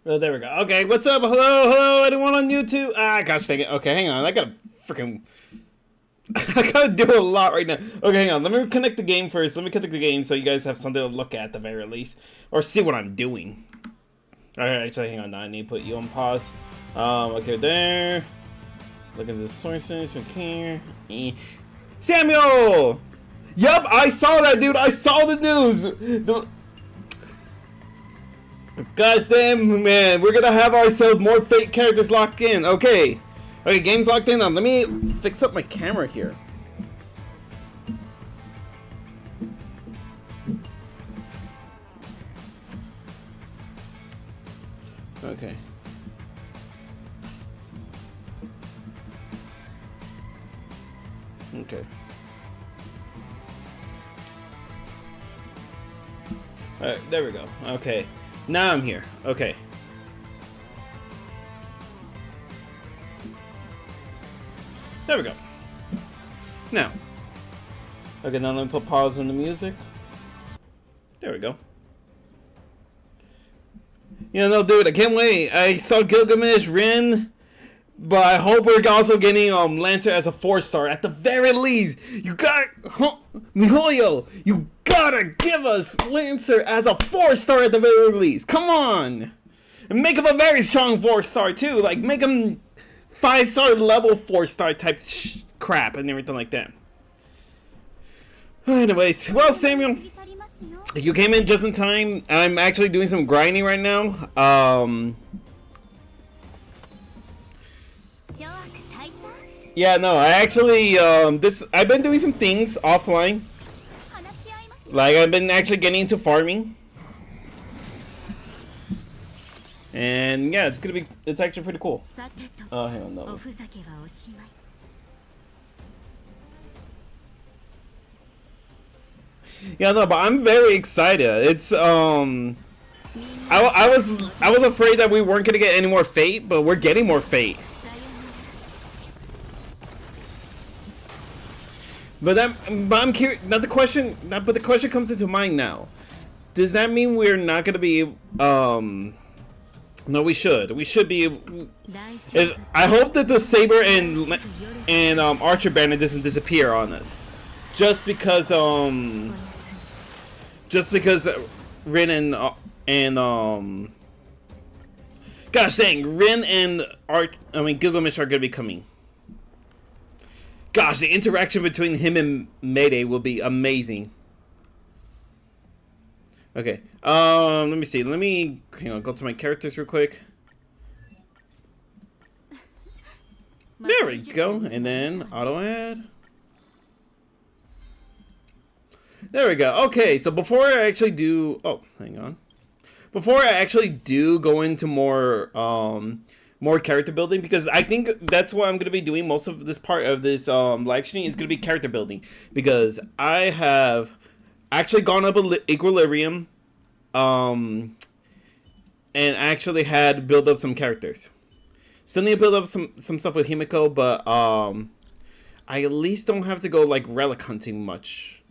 Oh, there we go. Okay, what's up? Hello, anyone on YouTube? Ah, gosh dang it. Okay, hang on. I gotta freaking... I gotta do a lot right now. Okay, hang on. Let me connect the game first. Let me connect the game so you guys have something to look at the very least. Or see what I'm doing. Alright, actually, hang on. Now I need to put you on pause. Okay, there. Look at the sources from here. Samuel! Yup, I saw that, dude. I saw the news. Gosh damn, man. We're gonna have ourselves more fake characters locked in. Okay. Okay, game's locked in. Now, let me fix up my camera here. Okay. Okay. Alright, there we go. Okay. Now I'm here. Okay. There we go. Now. Okay, now let me put pause on the music. There we go. Yeah, no, dude, I can't wait. I saw Gilgamesh, Rin, but I hope we're also getting Lancer as a 4-star at the very least. You got Mihoyo. You gotta give us Lancer as a 4-star at the very least. Come on, and make him a very strong 4-star too. Like make him 5-star level 4-star type crap and everything like that. Anyways, well, Samuel, you came in just in time. I'm actually doing some grinding right now. Yeah, no, I actually, I've been doing some things offline. Like, I've been actually getting into farming. And, yeah, it's actually pretty cool. Oh, hell no. Yeah, no, but I'm very excited. It's, I was afraid that we weren't gonna get any more Fate, but we're getting more Fate. But I'm curious. But the question comes into mind now. Does that mean we're not gonna be? No, we should. We should be. I hope that the Saber and Archer banner doesn't disappear on us, just because Rin and gosh dang, Rin and Gilgamesh are gonna be coming. Gosh, the interaction between him and Mayday will be amazing. Okay, let me see. Let me go to my characters real quick. There we go, and then auto add. There we go. Okay, so before I actually do, hang on. Before I actually do go into more character building, because I think that's what I'm going to be doing most of this part of this live stream is going to be character building, because I have actually gone up Equilibrium and actually had to build up some characters. Still need to build up some stuff with Himiko, but I at least don't have to go like relic hunting much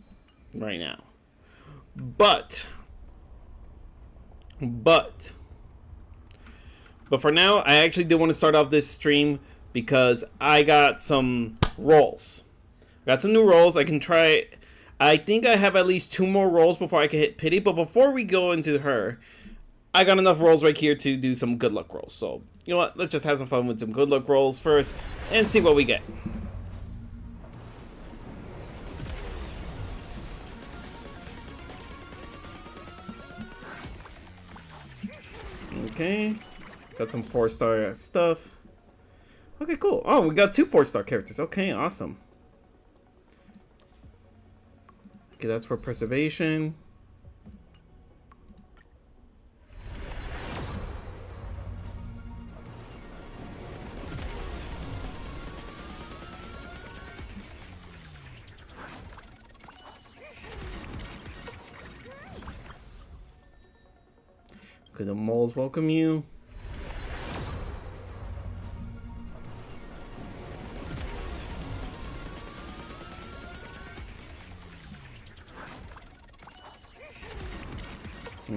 right now. But for now, I actually did want to start off this stream because I got some roles. Got some new roles. I can try. I think I have at least 2 more roles before I can hit pity. But before we go into her, I got enough rolls right here to do some good luck rolls. So, you know what? Let's just have some fun with some good luck rolls first and see what we get. Okay. Got some 4-star stuff. Okay, cool. Oh, we got 2 4-star characters. Okay, awesome. Okay, that's for preservation. Okay, the moles welcome you.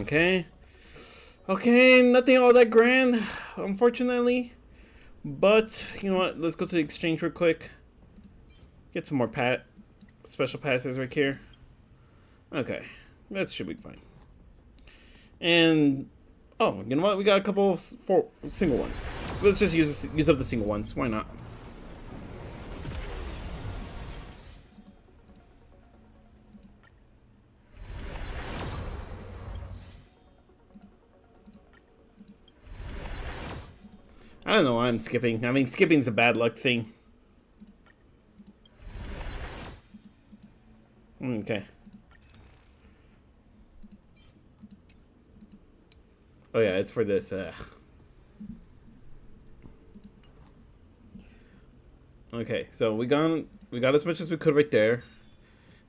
Okay. Okay, nothing all that grand, unfortunately. But you know what? Let's go to the exchange real quick. Get some more special passes right here. Okay, that should be fine. And oh, you know what? We got a couple of single ones. Let's just use up the single ones. Why not? I don't know why I'm skipping. I mean, skipping's a bad luck thing. Okay. Oh yeah, it's for this. Okay, so we got as much as we could right there.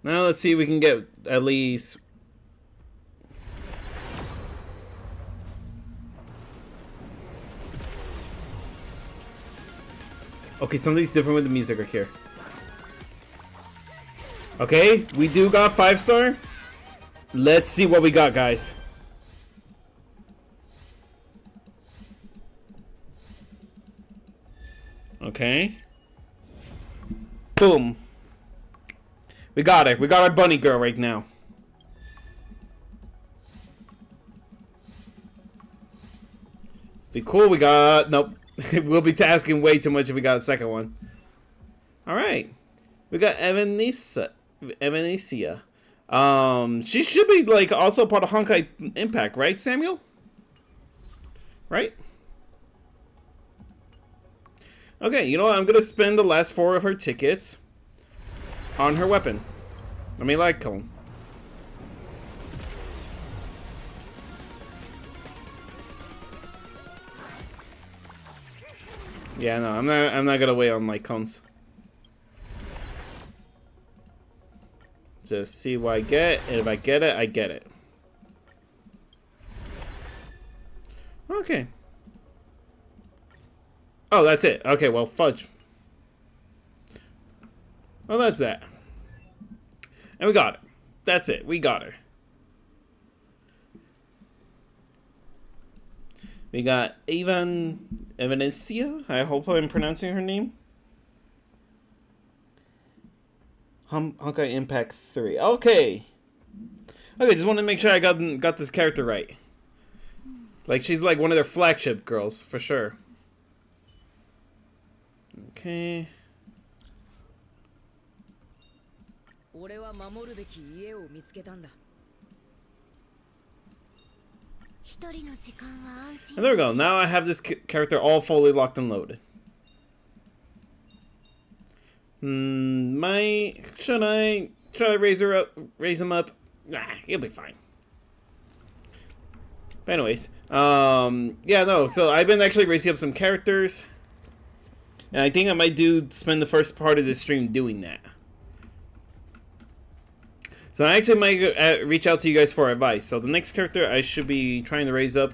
Now let's see if we can get at least. Okay, something's different with the music right here. Okay, we do got 5-star. Let's see what we got, guys. Okay. Boom. We got it. We got our bunny girl right now. Be cool. We got... Nope. We'll be tasking way too much if we got a second one. Alright. We got Evanesia. She should be, like, also part of Honkai Impact, right, Samuel? Right? Okay, you know what? I'm gonna spend the last 4 of her tickets on her weapon. I mean, like, cone. Yeah, no, I'm not gonna wait on my cones. Just see what I get, and if I get it, I get it. Okay. Oh, that's it. Okay, well, fudge. Well, that's that. And we got it. That's it. We got her. We got Evanesia. I hope I'm pronouncing her name. Honkai Impact 3. Okay. Okay, just want to make sure I got this character right. Like, she's like one of their flagship girls, for sure. Okay. And there we go. Now I have this character all fully locked and loaded. Should I raise him up? Nah, he'll be fine. But anyways, yeah, no. So I've been actually raising up some characters, and I think I might spend the first part of this stream doing that. So I actually might reach out to you guys for advice. So the next character I should be trying to raise up,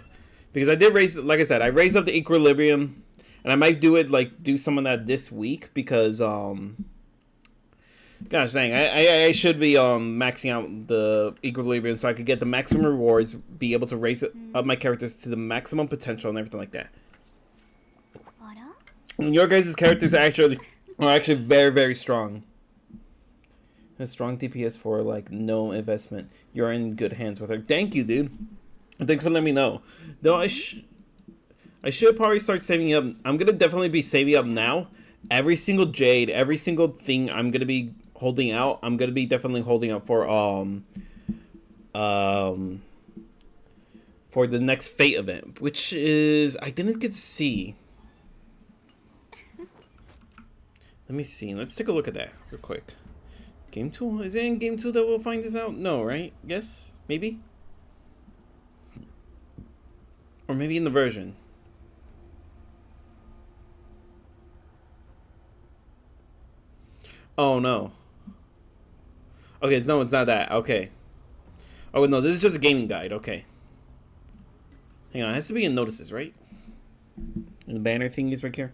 because I did raise, like I said, I raised up the Equilibrium, and I might do some of that this week because gosh dang, I should be maxing out the Equilibrium so I could get the maximum rewards, be able to raise up my characters to the maximum potential and everything like that. And your guys' characters are actually very, very strong. A strong DPS for like no investment. You're in good hands with her. Thank you, dude. And thanks for letting me know. Though I should probably start saving up. I'm gonna definitely be saving up now. Every single jade, every single thing I'm gonna be holding out. I'm gonna be definitely holding out for the next Fate event, which is I didn't get to see. Let me see. Let's take a look at that real quick. Game 2? Is it in Game 2 that we'll find this out? No, right? Yes? Maybe? Or maybe in the version. Oh, no. Okay, no, it's not that. Okay. Oh, no, this is just a gaming guide. Okay. Hang on, it has to be in notices, right? And the banner thing is right here.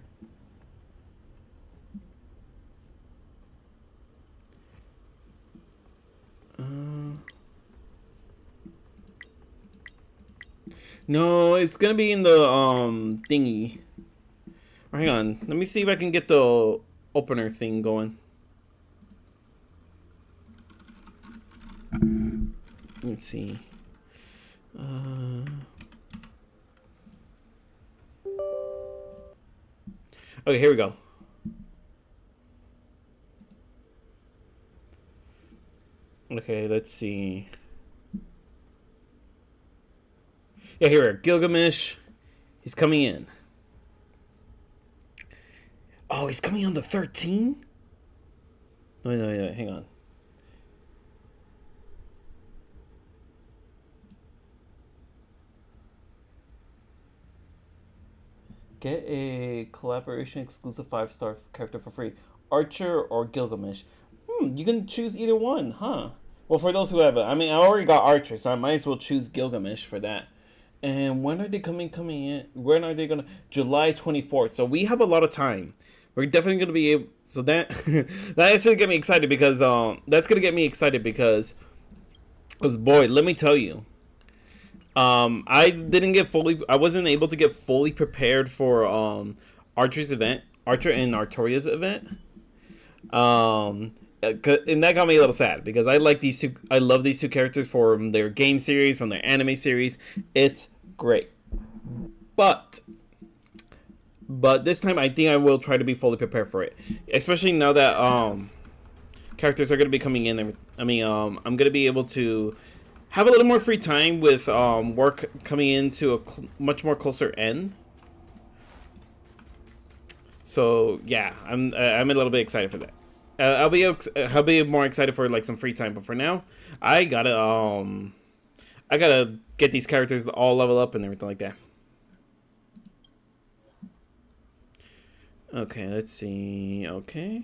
No, it's gonna be in the thingy. Hang on, let me see if I can get the opener thing going. Let's see. Okay, here we go. Okay, let's see. Yeah, here we are. Gilgamesh. He's coming in. Oh, he's coming on the 13th? No, hang on. Get a collaboration exclusive 5-star character for free. Archer or Gilgamesh. You can choose either one, huh? Well, for those who have it, I mean, I already got Archer, so I might as well choose Gilgamesh for that. And when are they coming in? When are they gonna? July 24th. So we have a lot of time. We're definitely gonna be able. So that that actually get me excited because that's gonna get me excited because boy, let me tell you. I didn't get fully. I wasn't able to get fully prepared for Archer's event, Archer and Artoria's event. And that got me a little sad because I like these two. I love these two characters from their game series, from their anime series. It's great, but this time I think I will try to be fully prepared for it, especially now that characters are going to be coming in. I mean, I'm going to be able to have a little more free time with work coming into a much more closer end. So yeah, I'm a little bit excited for that. I'll be more excited for like some free time, but for now, I gotta get these characters all level up and everything like that. Okay, let's see. Okay.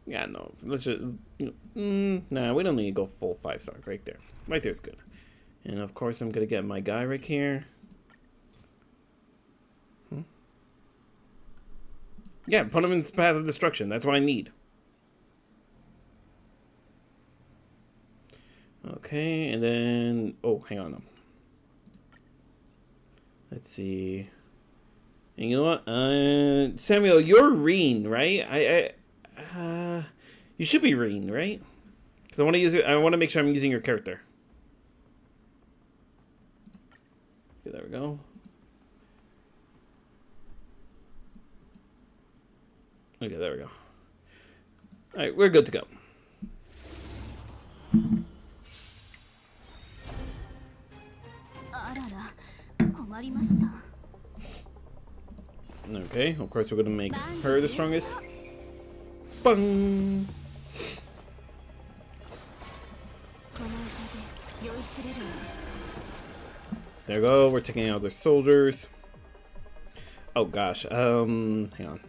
Yeah, no. Let's just. Nah, we don't need to go full 5-star. Right there. Right there's good. And of course, I'm gonna get my guy right here. Yeah, put him in the path of destruction. That's what I need. Okay, and then... Oh, hang on. Let's see. And you know what? Samuel, you're Reen, right? You should be Reen, right? Because I want to use it. I want to make sure I'm using your character. Okay, there we go. Okay, there we go. Alright, we're good to go. Okay, of course we're gonna make her the strongest. Bung! There we go, we're taking out their soldiers. Oh gosh, hang on.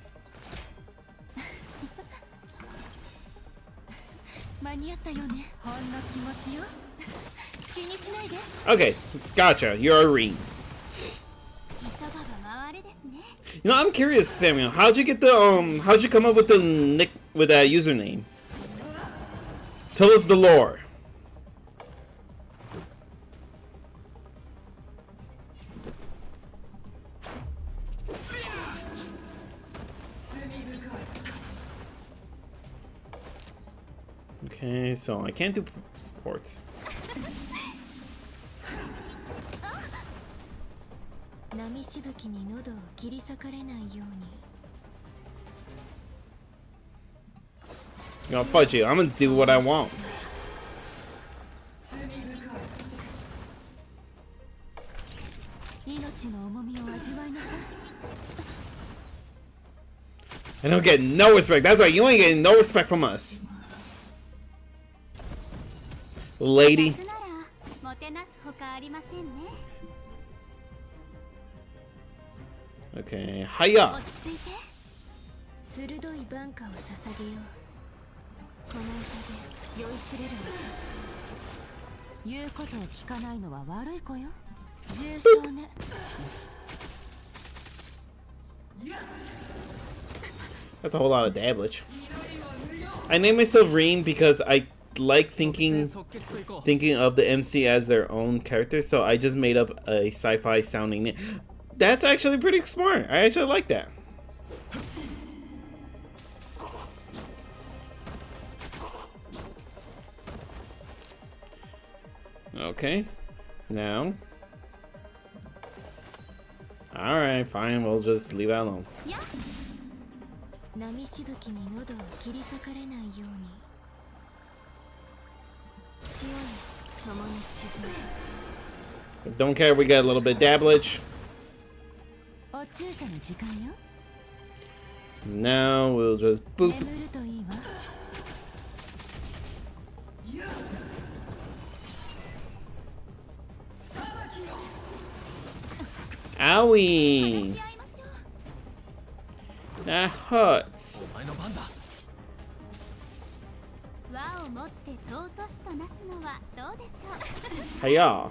Okay, gotcha. You're a Reen. You know, I'm curious, Samuel. How'd you get the How'd you come up with the nick with that username? Tell us the lore. Okay, so I can't do supports. No, fudge you. I'm gonna do what I want. I don't get no respect. That's right. You ain't getting no respect from us. Lady. Okay, hiya. That's a whole lot of damage. I named myself Reen because I like thinking of the MC as their own character, so I just made up a sci-fi sounding name. That's actually pretty smart. I actually like that. Okay, now. Alright, fine, we'll just leave that alone. Don't care, we got a little bit dabblage. Now we'll just boop. Owie! That hurts. Hiya.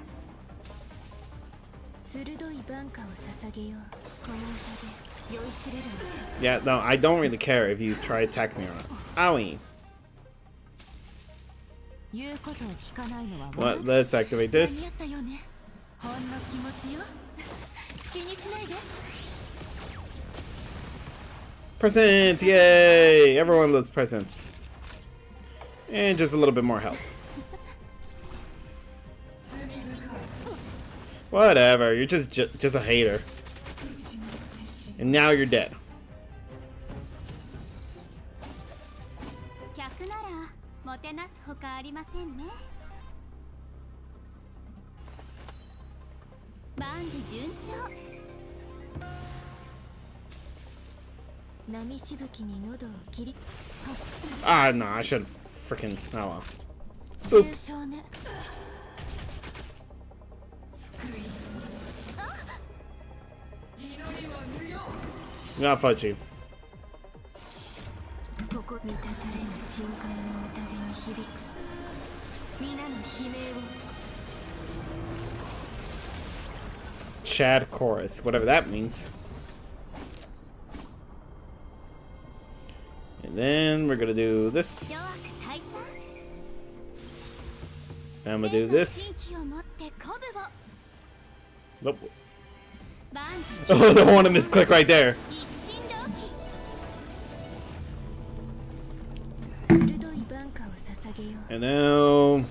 Yeah, no, I don't really care if you try to attack me or not. Owie. Well, let's activate this. Presents! Yay! Everyone loves presents. And just a little bit more health. Whatever, you're just a hater. And now you're dead. Ah, no, I should freaking. Oh well. Oops. Not fudgy. Chad chorus, whatever that means. And then we're gonna do this. And I'm gonna do this. Nope. Oh, I don't want to misclick right there. And now,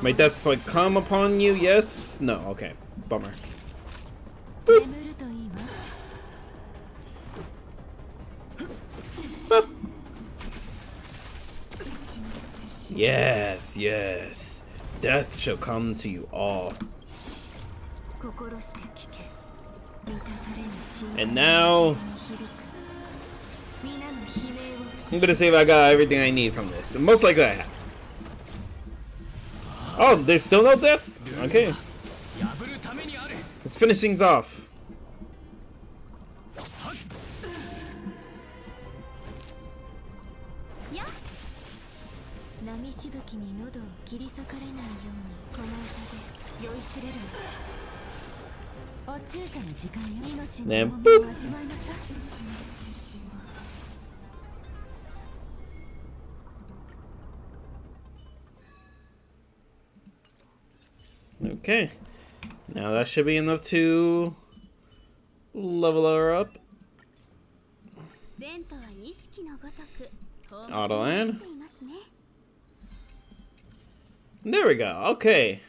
may death like come upon you? Yes? No. Okay. Bummer. Boop. Boop. Yes, yes. Death shall come to you all. And now, I'm gonna see if I got everything I need from this. And most likely I have. Oh, there's still no death? Okay. Let's finish things off. Then boop. Okay. Now that should be enough to level her up. Auto land. There we go. Okay.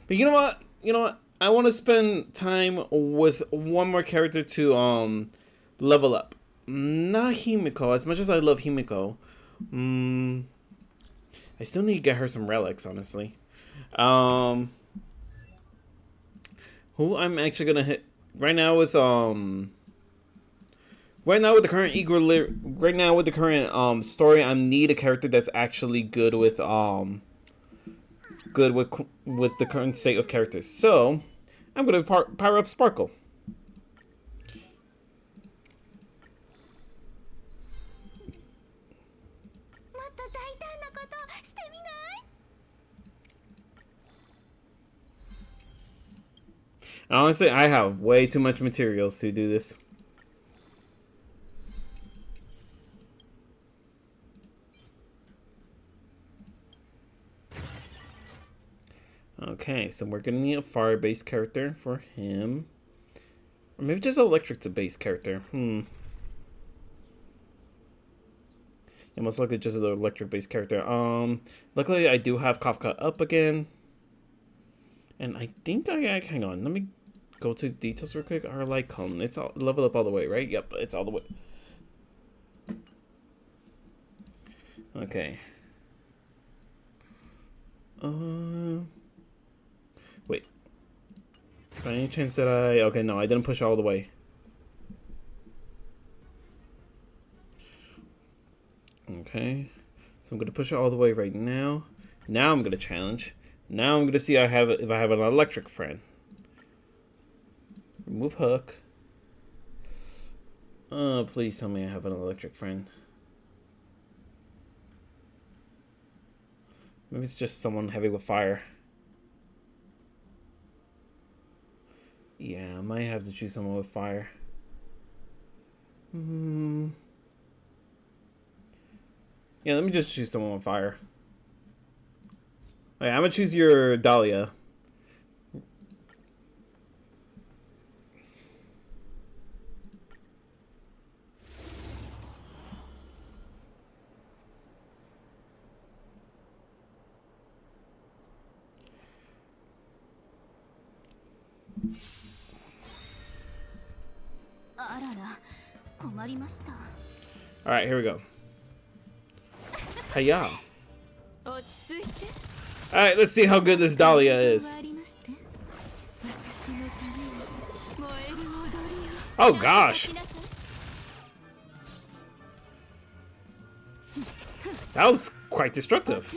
But you know what? You know what? I want to spend time with one more character to level up. Not Himiko. As much as I love Himiko, I still need to get her some relics, honestly. Who I'm actually gonna hit right now with the current story, I need a character that's actually good with the current state of characters. So I'm gonna power up Sparkle. Honestly, I have way too much materials to do this. Okay, so we're gonna need a fire-based character for him. Or maybe just electric-based character. Yeah, most likely just an electric-based character. Luckily I do have Kafka up again. And I think hang on, let me go to details real quick. Our light cone, it's all leveled up all the way, right? Yep, it's all the way. Okay. Wait. By any chance that okay, no, I didn't push all the way. Okay. So I'm gonna push it all the way right now. Now I'm gonna challenge. Now I'm gonna see if I have an electric friend. Remove hook. Oh, please tell me I have an electric friend. Maybe it's just someone heavy with fire. Yeah, I might have to choose someone with fire. Yeah, let me just choose someone with fire. Okay, I'm gonna choose your Dahlia. Alright, here we go. Hiya. Alright, let's see how good this Dahlia is. Oh gosh! That was quite destructive.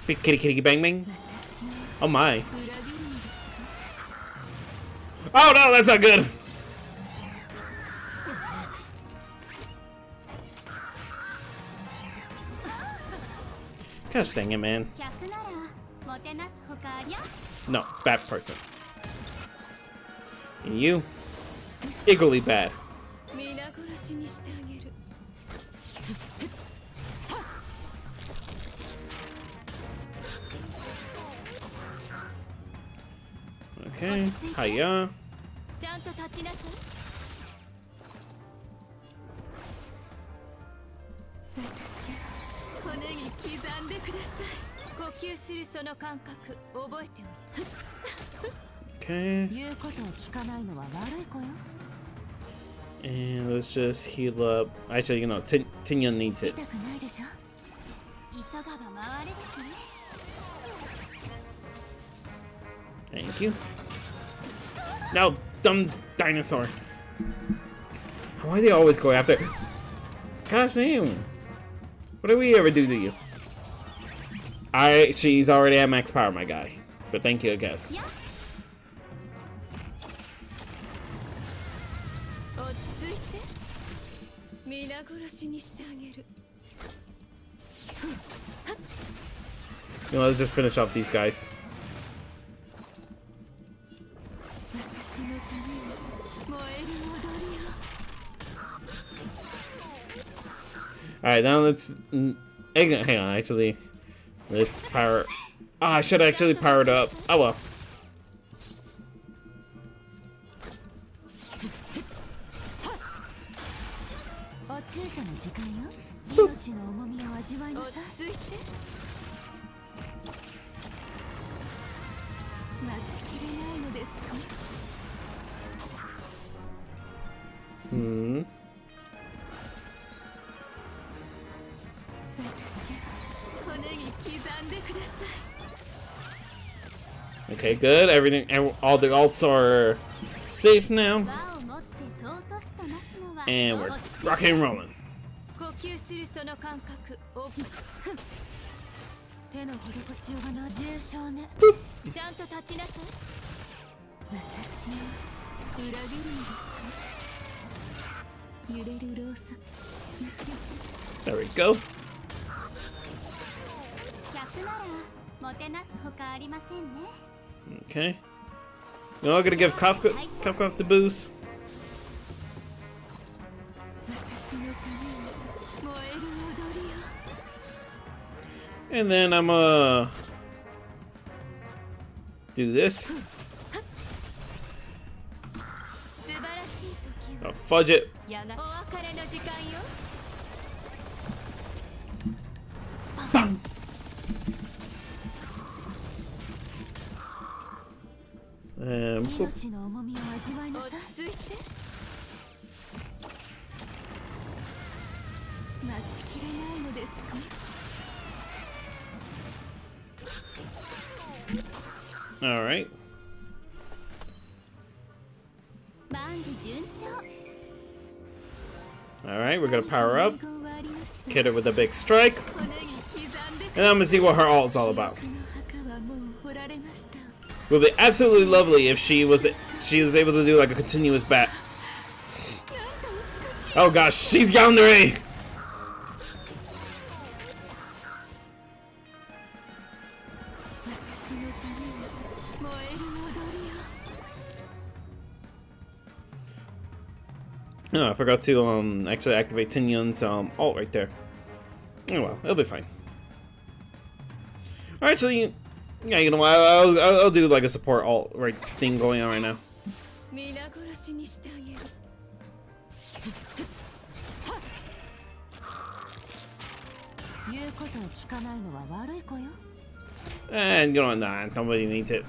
Big kitty kitty bang bang. Oh my. Oh no, that's not good. Gosh dang it, man. No, bad person. And you, equally bad. Okay, hiya. Okay. And let's just heal up. Actually, you know, Tinya needs it. Thank you. No, dumb dinosaur. Why do they always go after? Gosh damn. What did we ever do to you? She's already at max power, my guy. But thank you, I guess. You know, let's just finish off these guys. Alright, now let's... Hang on, actually. Let's power... Ah, I should actually power it up. Oh well. Okay, good. Everything, all the alts are safe now. And we're rocking and rolling. There we go. Okay. Now I'm gonna give Kafka the boost. And then I'm do this. Oh, fudge it. Bang. Boop. All right. All right, we're gonna power up. Hit her with a big strike. And I'm gonna see what her alt's all about. It would be absolutely lovely if she was able to do like a continuous bat. Oh gosh, she's yandere! Oh, I forgot to actually activate Tinyun's alt right there. Oh well, it'll be fine. Or actually, yeah, you know what? I'll do like a support alt right thing going on right now. And you know what? Nah, nobody needs it.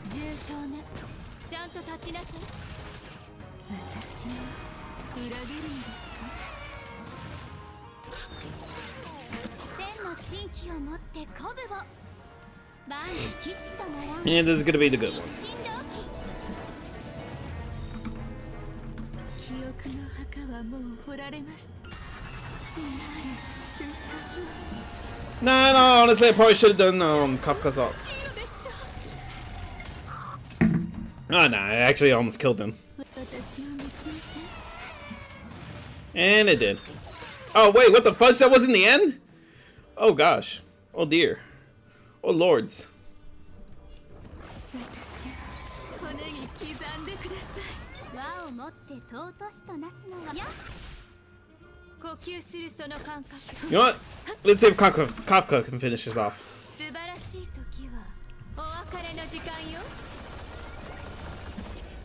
Yeah, this is gonna be the good one. No, honestly, I probably should have done Kafka's ult. Oh, no, I actually almost killed him. And it did. Oh, wait, what the fudge? That wasn't the end? Oh, gosh. Oh, dear. Oh, lords. You know what? Let's see if Kafka can finish this off.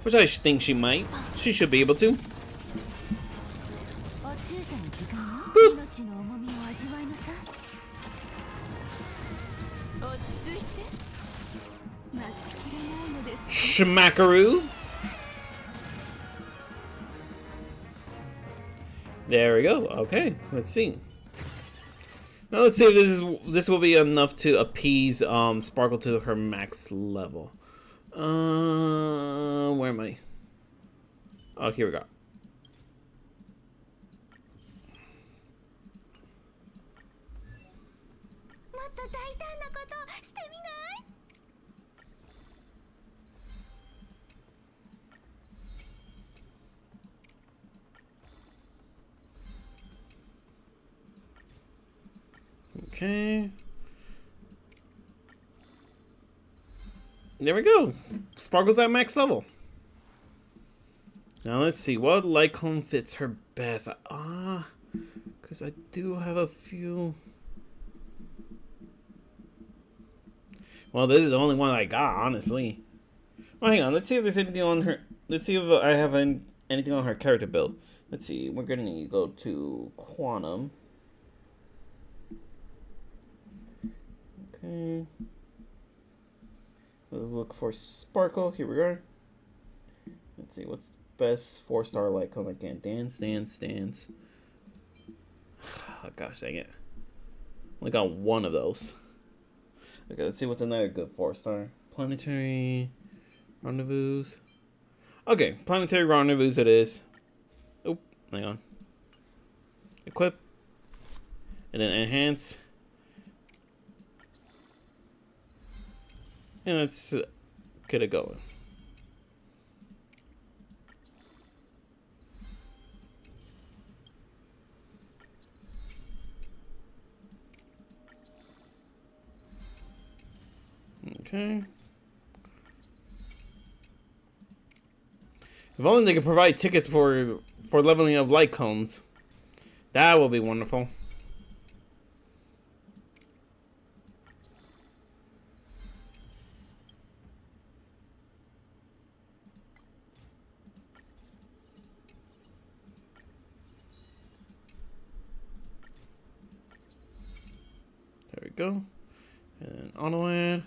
Which I think she might. She should be able to. Boop. Schmackaroo. There we go. Okay, let's see. Now let's see if this will be enough to appease Sparkle to her max level. Where am I? Oh, here we go. Okay. There we go. Sparkle's at max level. Now let's see what Lycone fits her best. Because I do have a few. Well, this is the only one I got, honestly. Well, hang on. Let's see if there's anything on her. Let's see if I have anything on her character build. Let's see. We're gonna go to Quantum. Okay. Let's look for Sparkle. Here we are. Let's see what's the best 4-star Lycone I can. Dance. Oh, gosh dang it. Only got one of those. Okay, let's see what's another good 4-star. Planetary Rendezvous. Okay, Planetary Rendezvous it is. Oh, hang on. Equip. And then enhance. And let's get it going. Okay. If only they could provide tickets for leveling up light cones. That will be wonderful. go. And auto add.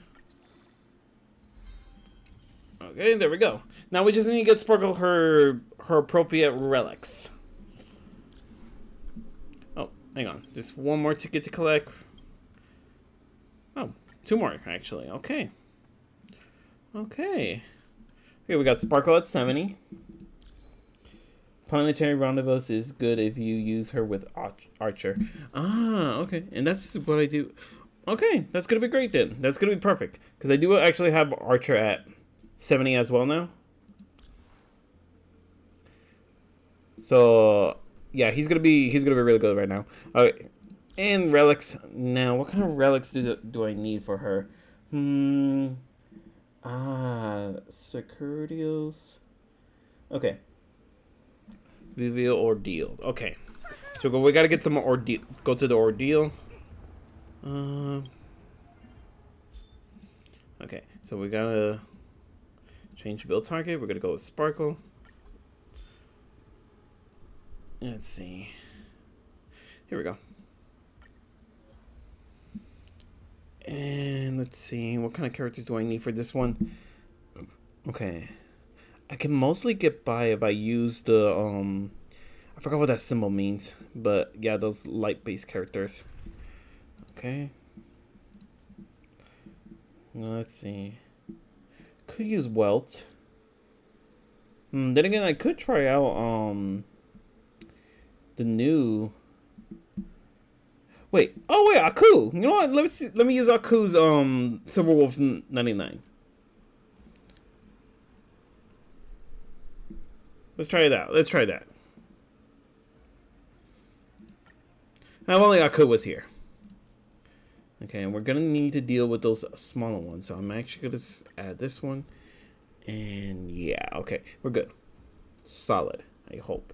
Okay, there we go. Now we just need to get Sparkle her appropriate relics. Oh, hang on. There's one more ticket to collect. Oh, two more actually. Okay. Okay. Okay, we got Sparkle at 70. Planetary Rendezvous is good if you use her with Archer. Ah, okay. And that's what I do. Okay, that's gonna be great then. That's gonna be perfect. Because I do actually have Archer at 70 as well now. So yeah, he's gonna be really good right now. Alright. And relics. Now, what kind of relics do I need for her? Securities. Okay. Reveal ordeal. Okay. So we gotta get some ordeal. Go to the ordeal. Okay. So we gotta change build target. We're gonna go with Sparkle. Let's see. Here we go. And let's see. What kind of characters do I need for this one? Okay. I can mostly get by if I use the, I forgot what that symbol means. But, yeah, those light-based characters. Okay. Let's see. Could use Welt. Then again, I could try out, the new... Wait. Oh, wait, Aku! You know what? Let me use Aku's, Silverwolf 99. Let's try that. Let's try that. Now, only Aku was here. Okay, and we're gonna need to deal with those smaller ones. So I'm actually gonna add this one. And yeah, okay. We're good. Solid, I hope.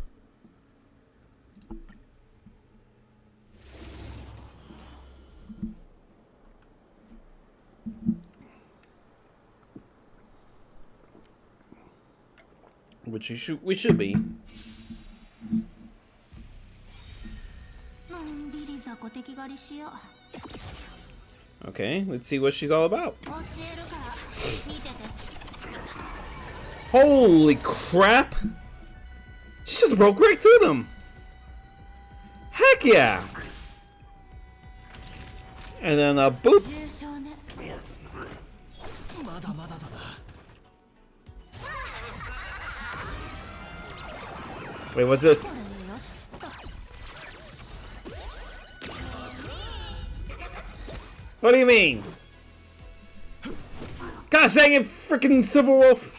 Which we should be. Okay, let's see what she's all about. Holy crap! She just broke right through them! Heck yeah! And then boop! Wait, what's this? What do you mean? Gosh dang it, freaking Silverwolf!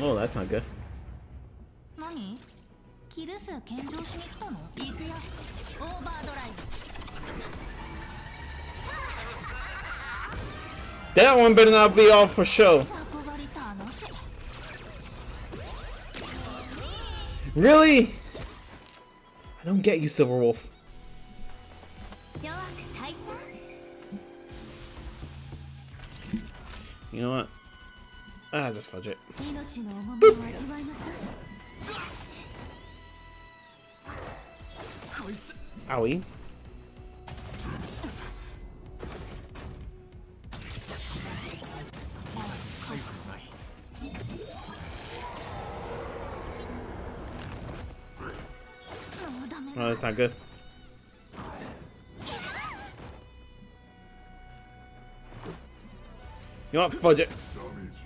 Oh, that's not good. That one better not be all for show. Really? I don't get you, Silverwolf. You know what? Just fudge it. Boop. Owie. Oh, that's not good. You know what? Fudge it.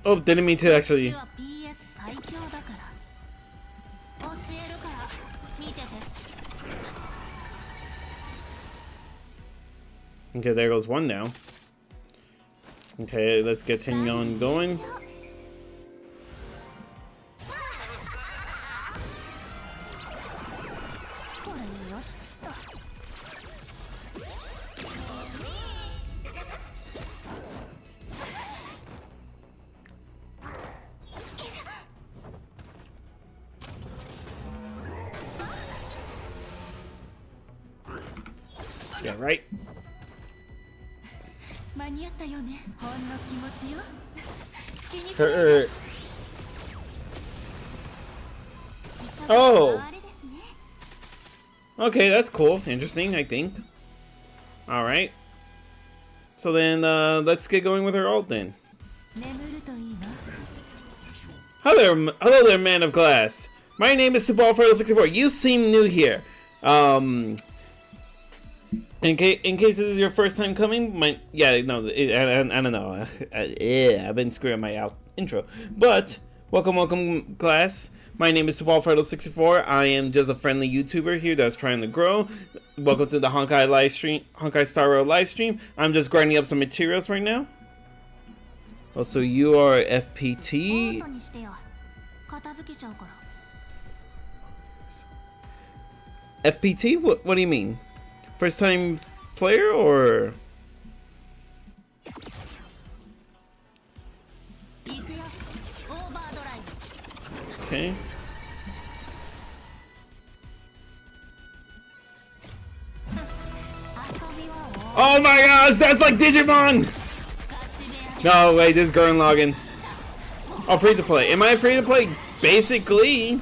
Oh, didn't mean to actually. Okay, there goes one now. Okay, let's continue on going. Yeah, right. Oh. Okay, that's cool. Interesting, I think. Alright. So then, let's get going with her ult then. Hello there, man of glass. My name is Alfredo 64. You seem new here. In case this is your first time coming, I don't know. I've been screwing my intro. But, welcome, class. My name is Alfredo 64. I am just a friendly YouTuber here that's trying to grow. Welcome to the Honkai Star Rail live stream. I'm just grinding up some materials right now. Also, you are FPT. FPT? What do you mean? First time player or? Okay. Oh my gosh, that's like Digimon! No, wait, this is Gurren Lagann. Oh, free to play. Am I free to play? Basically.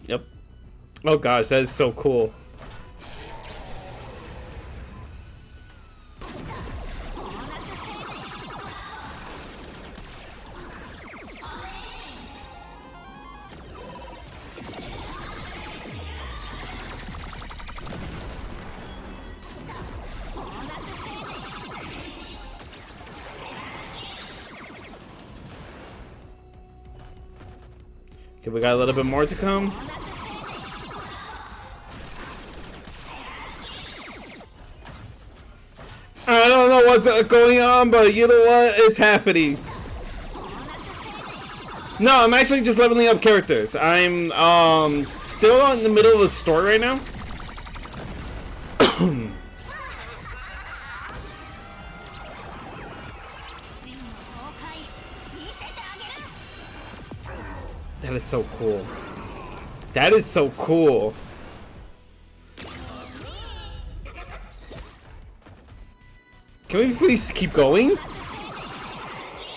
Yep. Oh gosh, that is so cool. Okay, we got a little bit more to come. I don't know what's going on, but you know what? It's happening. No, I'm actually just leveling up characters. I'm still in the middle of a story right now. That is so cool. That is so cool. Can we please keep going?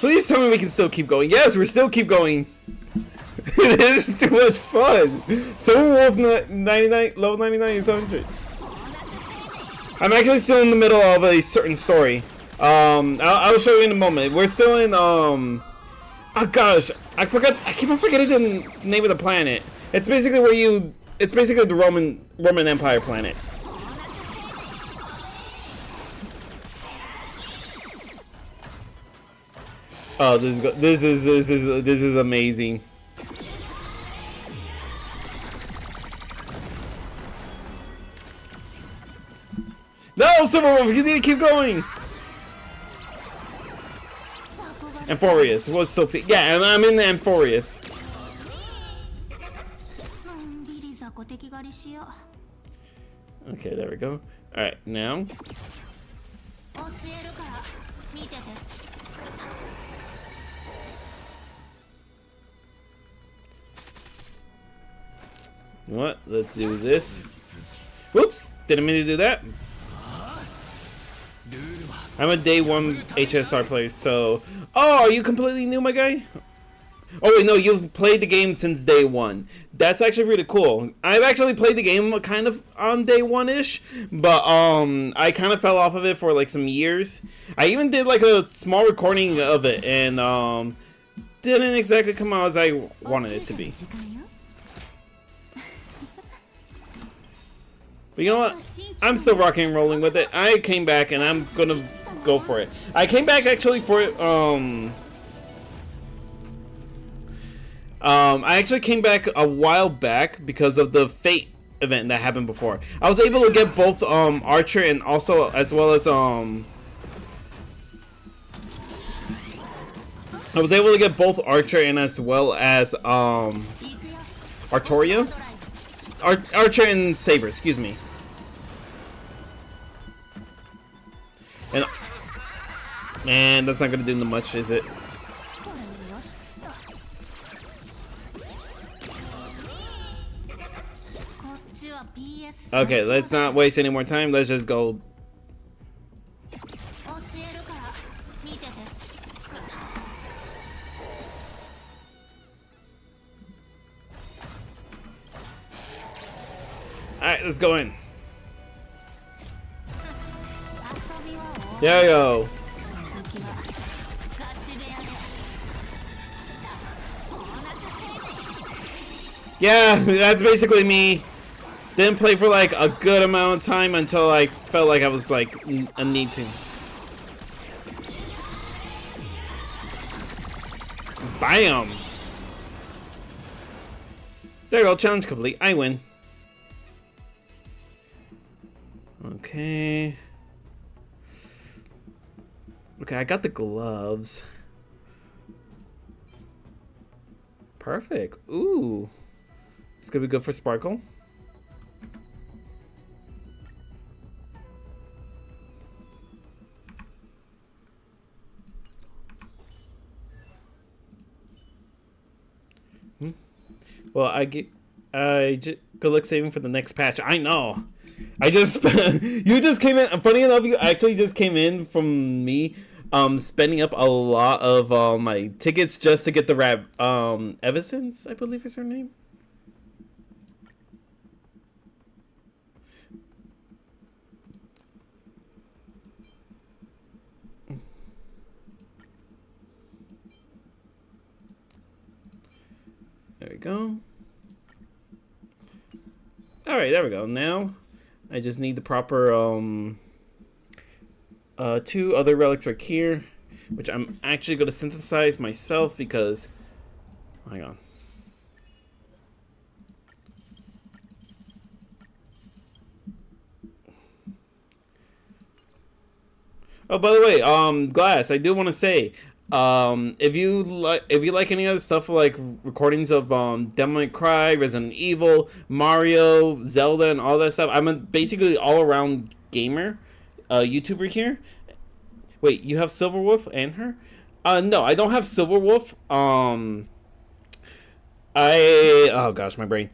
Please tell me we can still keep going. Yes, we're still keep going. This is too much fun. Someone wolf 99, level 99 is 100. I'm actually still in the middle of a certain story. I'll show you in a moment. We're still in oh gosh, I keep on forgetting the name of the planet. It's basically it's basically the Roman Empire planet. Oh, this is amazing. No, Silverwolf, you need to keep going. Amphorius was so yeah, and I'm in the Amphorius. Okay, there we go. All right, now. What? Let's do this. Whoops! Didn't mean to do that. I'm a day one HSR player, so... Oh, are you completely new, my guy? Oh wait, no, you've played the game since day one. That's actually really cool. I've actually played the game kind of on day one-ish, but I kind of fell off of it for like some years. I even did like a small recording of it, and didn't exactly come out as I wanted it to be. But you know what? I'm still rocking and rolling with it. I came back and I'm gonna go for it. I came back actually for it. I actually came back a while back because of the Fate event that happened before. I was able to get both Archer and also as well as I was able to get both Archer and as well as Artoria. Archer and Saber, excuse me. And man, that's not gonna do much, is it? Okay, let's not waste any more time. Let's just go. Alright, let's go in. There we go. Yeah, that's basically me. Didn't play for like a good amount of time until I felt like I was like a need to. Bam! There you go, challenge complete. I win. Okay. Okay, I got the gloves. Perfect. Ooh. It's gonna be good for Sparkle. Well, good luck saving for the next patch. I know. You just came in. Funny enough, you actually just came in from me, spending up a lot of my tickets just to get the rap. Everson's, I believe is her name. There we go. Alright, there we go. Now, I just need the proper, 2 other relics right here, which I'm actually going to synthesize myself because... Hang on. Oh, by the way, Glass, I do want to say, if you like any other stuff like recordings of Devil May Cry, Resident Evil, Mario, Zelda, and all that stuff, I'm a basically all around gamer, YouTuber here. Wait, you have Silverwolf and her? No, I don't have Silverwolf. Oh gosh, my brain.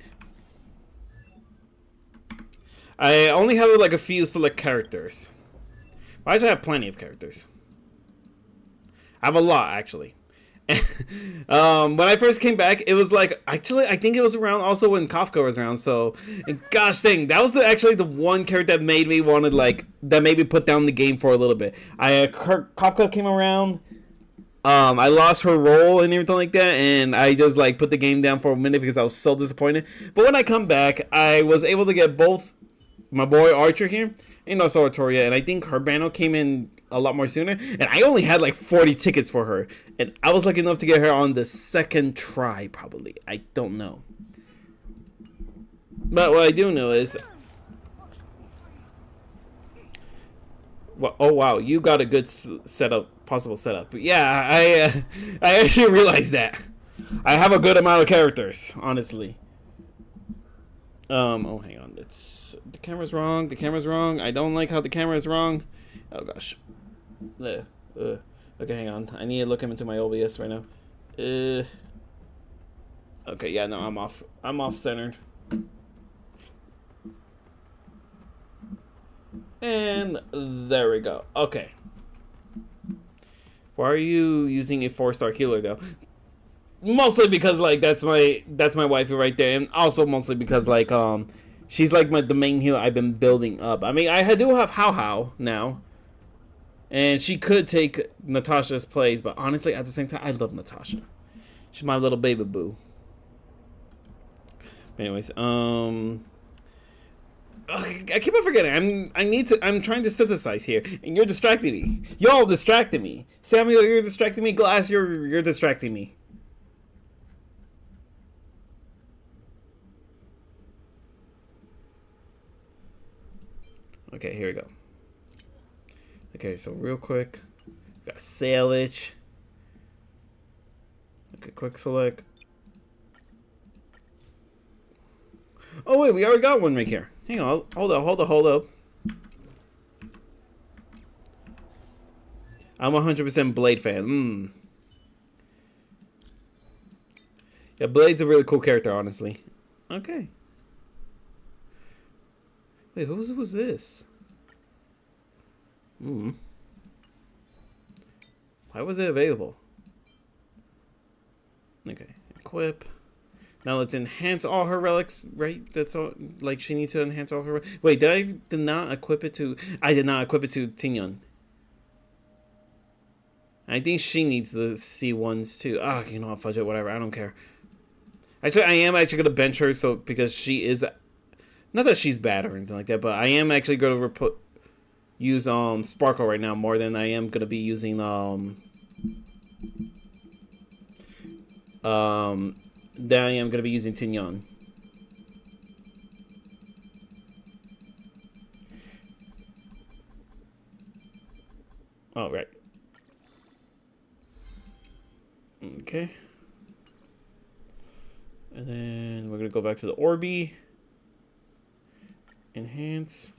I only have like a few select characters. I actually have plenty of characters. I have a lot, actually. When I first came back, it was like, actually, I think it was around also when Kafka was around, so, gosh dang, that was actually the one character that made me want to, like, that made me put down the game for a little bit. Kafka came around, I lost her role and everything like that, and I just, like, put the game down for a minute because I was so disappointed. But when I come back, I was able to get both my boy Archer here, and also Artoria, and I think Herbano came in a lot more sooner, and I only had like 40 tickets for her, and I was lucky enough to get her on the second try, probably. I don't know, but what I do know is, well, oh wow, you got a good possible setup. But yeah, I actually realized that I have a good amount of characters, honestly. Oh, hang on, the camera's wrong. The camera's wrong. I don't like how the camera is wrong. Oh gosh. Okay, hang on. I need to look into my OBS right now. Okay, yeah, no, I'm off. I'm off centered. And there we go. Okay. Why are you using a 4-star healer though? Mostly because like that's my waifu right there, and also mostly because like she's like the main healer I've been building up. I mean, I do have How now. And she could take Natasha's place, but honestly, at the same time, I love Natasha. She's my little baby boo. Anyways, I keep on forgetting. I'm trying to synthesize here, and you're distracting me. Y'all distracting me. Samuel, you're distracting me. Glass, you're distracting me. Okay, here we go. Okay, so real quick, got Sailage. Okay, quick select. Oh wait, we already got one right here. Hang on, hold up. I'm 100% Blade fan. Yeah, Blade's a really cool character, honestly. Okay. Wait, who was this? Why was it available? Okay, equip. Now let's enhance all her relics, right? That's all. Like, she needs to enhance all her. Wait, did not equip it to? I did not equip it to Tignon. I think she needs the C1s too. Ah, you know what? Fudge it. Whatever. I don't care. Actually, I am actually gonna bench her because she is. Not that she's bad or anything like that, but I am actually gonna use Sparkle right now more than I am gonna be using than I am gonna be using Tignon. Oh, right. Okay. And then we're gonna go back to the Orby. Enhance.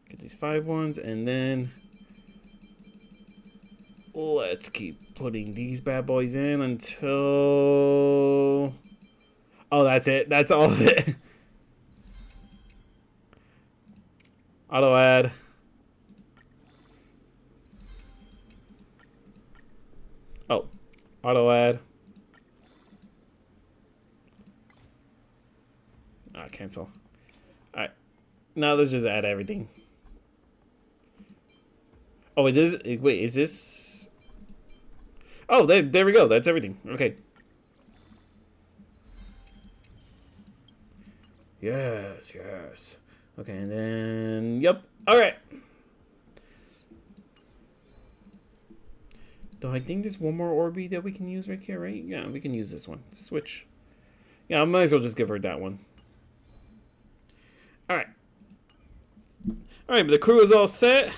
Get these 5 ones, and then let's keep putting these bad boys in until... Oh, that's it. That's all of it. Auto add. Oh, auto add. Ah, cancel. Alright. Now let's just add everything. Oh, wait, is this... Oh, there we go. That's everything. Okay. Yes, yes. Okay, and then... Yep. Alright. Do I think there's one more Orby that we can use right here, right? Yeah, we can use this one. Switch. Yeah, I might as well just give her that one. Alright. Alright, but the crew is all set.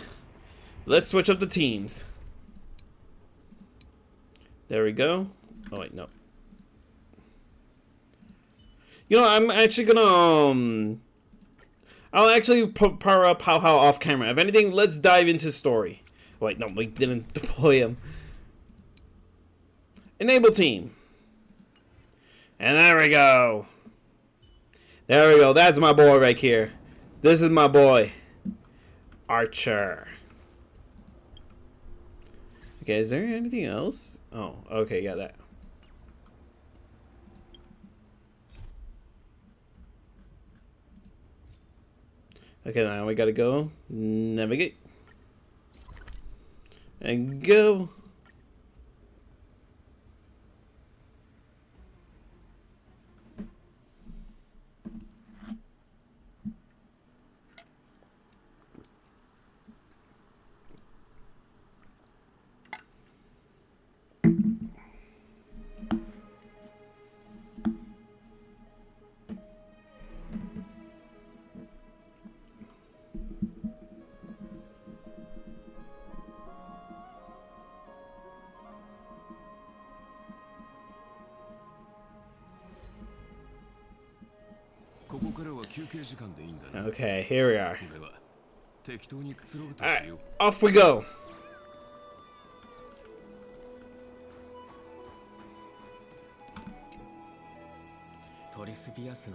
Let's switch up the teams. There we go. Oh, wait, no. You know, I'm actually gonna, I'll actually power up How off camera. If anything, let's dive into story. Wait, no, we didn't deploy him. Enable team. And there we go. There we go. That's my boy right here. This is my boy. Archer. Okay, is there anything else? Oh, okay, yeah, that. Okay, now we gotta go. Navigate. And go. Okay, here we are. Alright, off we go.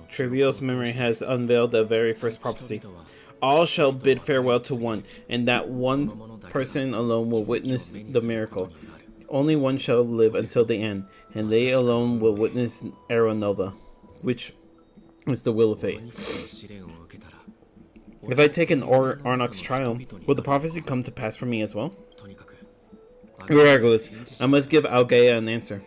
Trivial's memory has unveiled the very first prophecy. All shall bid farewell to one, and that one person alone will witness the miracle. Only one shall live until the end, and they alone will witness Era Nova, which is the will of fate. If I take an Arnox trial, will the prophecy come to pass for me as well? Regardless, I must give Algaea an answer.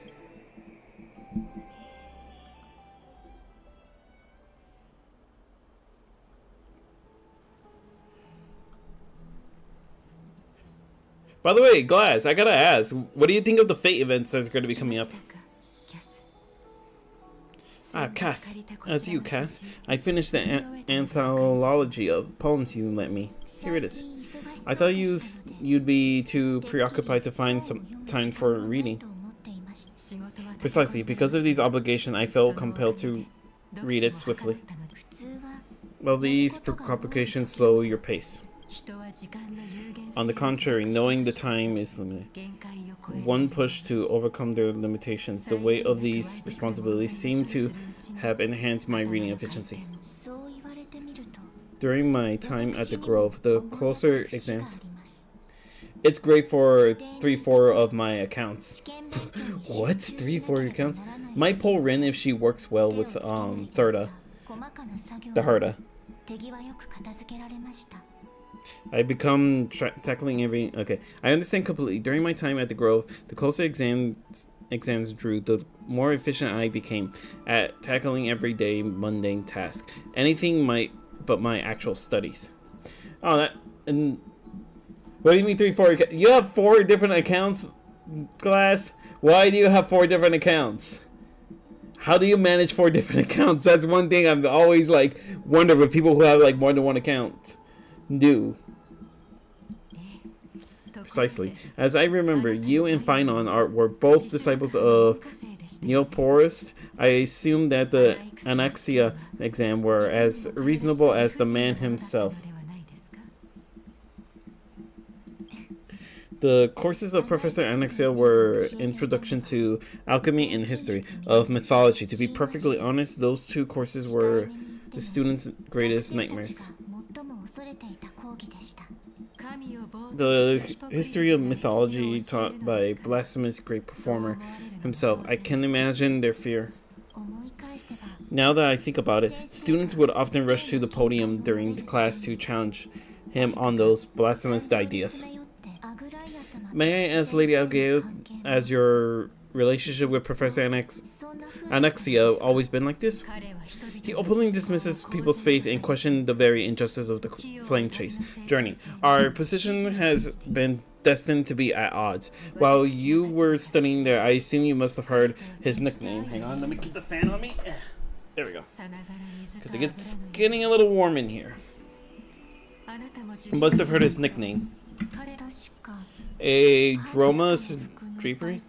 By the way, Glass, I gotta ask, what do you think of the Fate events that's going to be coming up? Ah, Cass. That's you, Cass. I finished the anthology of poems you lent me. Here it is. I thought you'd be too preoccupied to find some time for reading. Precisely, because of these obligations, I felt compelled to read it swiftly. Well, these preoccupations slow your pace. On the contrary, knowing the time is limited. One push to overcome their limitations. The weight of these responsibilities seem to have enhanced my reading efficiency. During my time at the Grove, the closer exams It's great for 3-4 of my accounts. What? 3-4 accounts? Might pull Rin if she works well with Thurda. The Herda. I become tackling every... Okay. I understand completely. During my time at the Grove, the closer exams drew, the more efficient I became at tackling everyday mundane tasks. Anything but my actual studies. Oh, that... And what do you mean 3-4? You have 4 different accounts, class? Why do you have 4 different accounts? How do you manage 4 different accounts? That's one thing I've always like wondered with people who have like more than one account do. Precisely. As I remember, you and Finon were both disciples of Neoporus. I assume that the Anaxia exam were as reasonable as the man himself. The courses of Professor Anaxia were Introduction to Alchemy and History of Mythology. To be perfectly honest, those 2 courses were the students' greatest nightmares. The history of mythology taught by blasphemous great performer himself. I can imagine their fear. Now that I think about it, students would often rush to the podium during the class to challenge him on those blasphemous ideas. May I ask Lady Algeo, has your relationship with Professor Anaxia always been like this? He openly dismisses people's faith and questions the very injustice of the flame chase journey. Our position has been destined to be at odds. While you were studying there, I assume you must have heard his nickname. Hang on, let me keep the fan on me. There we go. Because it's getting a little warm in here. You must have heard his nickname. A Droma's Drapery?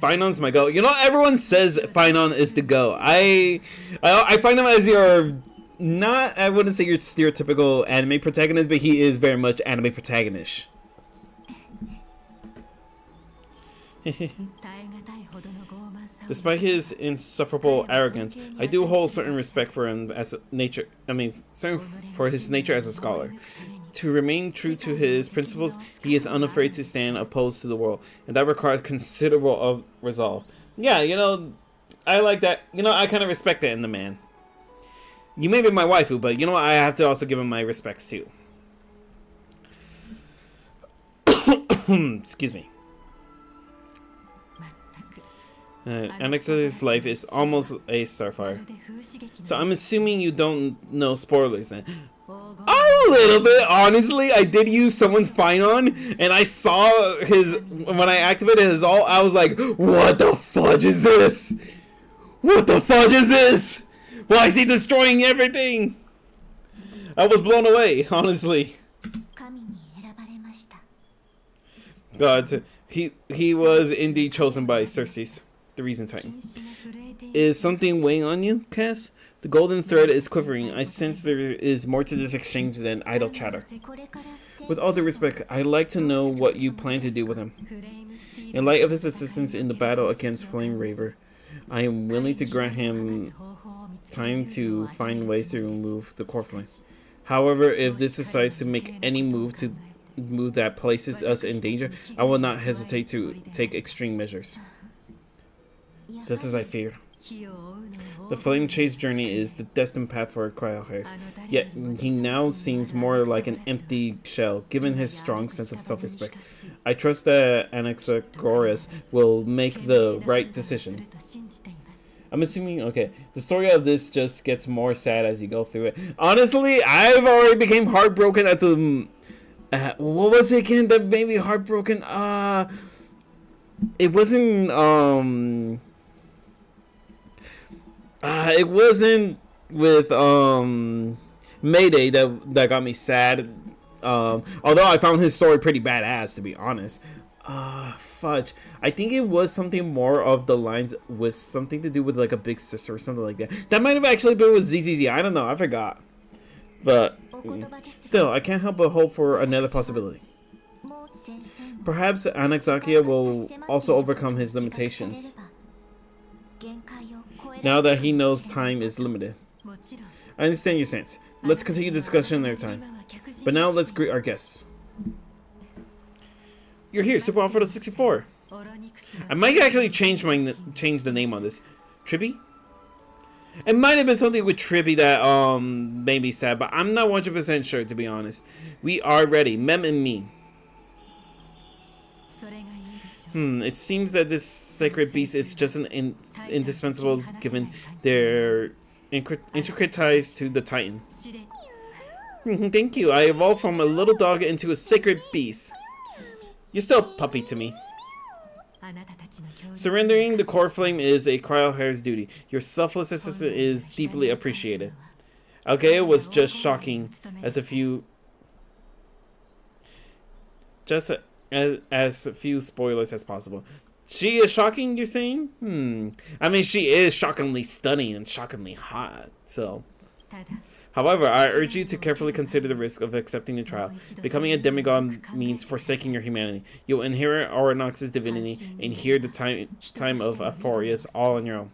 Finon's my go. You know, everyone says Finon is the go. I find him as your not, I wouldn't say your stereotypical anime protagonist, but he is very much anime protagonist. Despite his insufferable arrogance, I do hold certain respect for him as a nature. For his nature as a scholar. To remain true to his principles, he is unafraid to stand opposed to the world, and that requires considerable resolve. Yeah, you know, I like that. You know, I kind of respect that in the man. You may be my waifu, but you know what? I have to also give him my respects too. Excuse me. Anaxia's life is almost a starfire. So I'm assuming you don't know spoilers then. A little bit, honestly. I did use someone's Finon, and I saw his, when I activated his ult, I was like, what the fudge is this? What the fudge is this? Why is he destroying everything? I was blown away, honestly. God, he was indeed chosen by Circes, the Reason Titan. Is something weighing on you, Cass? The golden thread is quivering. I sense there is more to this exchange than idle chatter. With all due respect, I'd like to know what you plan to do with him. In light of his assistance in the battle against Flame Raver, I am willing to grant him time to find ways to remove the core flame. However, if this decides to make any move that places us in danger, I will not hesitate to take extreme measures. Just as I feared. The flame chase journey is the destined path for Cryohairs, yet he now seems more like an empty shell, given his strong sense of self-respect. I trust that Anaxagoras will make the right decision. I'm assuming, okay, the story of this just gets more sad as you go through it. Honestly, I've already became heartbroken at the... what was it again that made me heartbroken? It wasn't, it wasn't with Mayday that got me sad. Although I found his story pretty badass, to be honest. Fudge. I think it was something more of the lines with something to do with like a big sister or something like that. That might have actually been with ZZZ. I don't know. I forgot. But still, I can't help but hope for another possibility. Perhaps Anaxakia will also overcome his limitations. Now that he knows time is limited. I understand your sense. Let's continue discussion another time. But now let's greet our guests. You're here, Super Alfredo 64. I might actually change the name on this. Tribby? It might have been something with Tribby that made me sad, but I'm not 100% sure, to be honest. We are ready, Mem and me. It seems that this sacred beast is just an indispensable given their intricate ties to the Titan. Thank you. I evolved from a little dog into a sacred beast. You're still a puppy to me. Surrendering the core flame is a cryo-hair's duty. Your selfless assistance is deeply appreciated. Algea was just shocking as a few... as few spoilers as possible. She is shocking, you're saying? I mean, she is shockingly stunning and shockingly hot, so... However, I urge you to carefully consider the risk of accepting the trial. Becoming a demigod means forsaking your humanity. You'll inherit Oronox's divinity and hear the time of Euphoria's all on your own.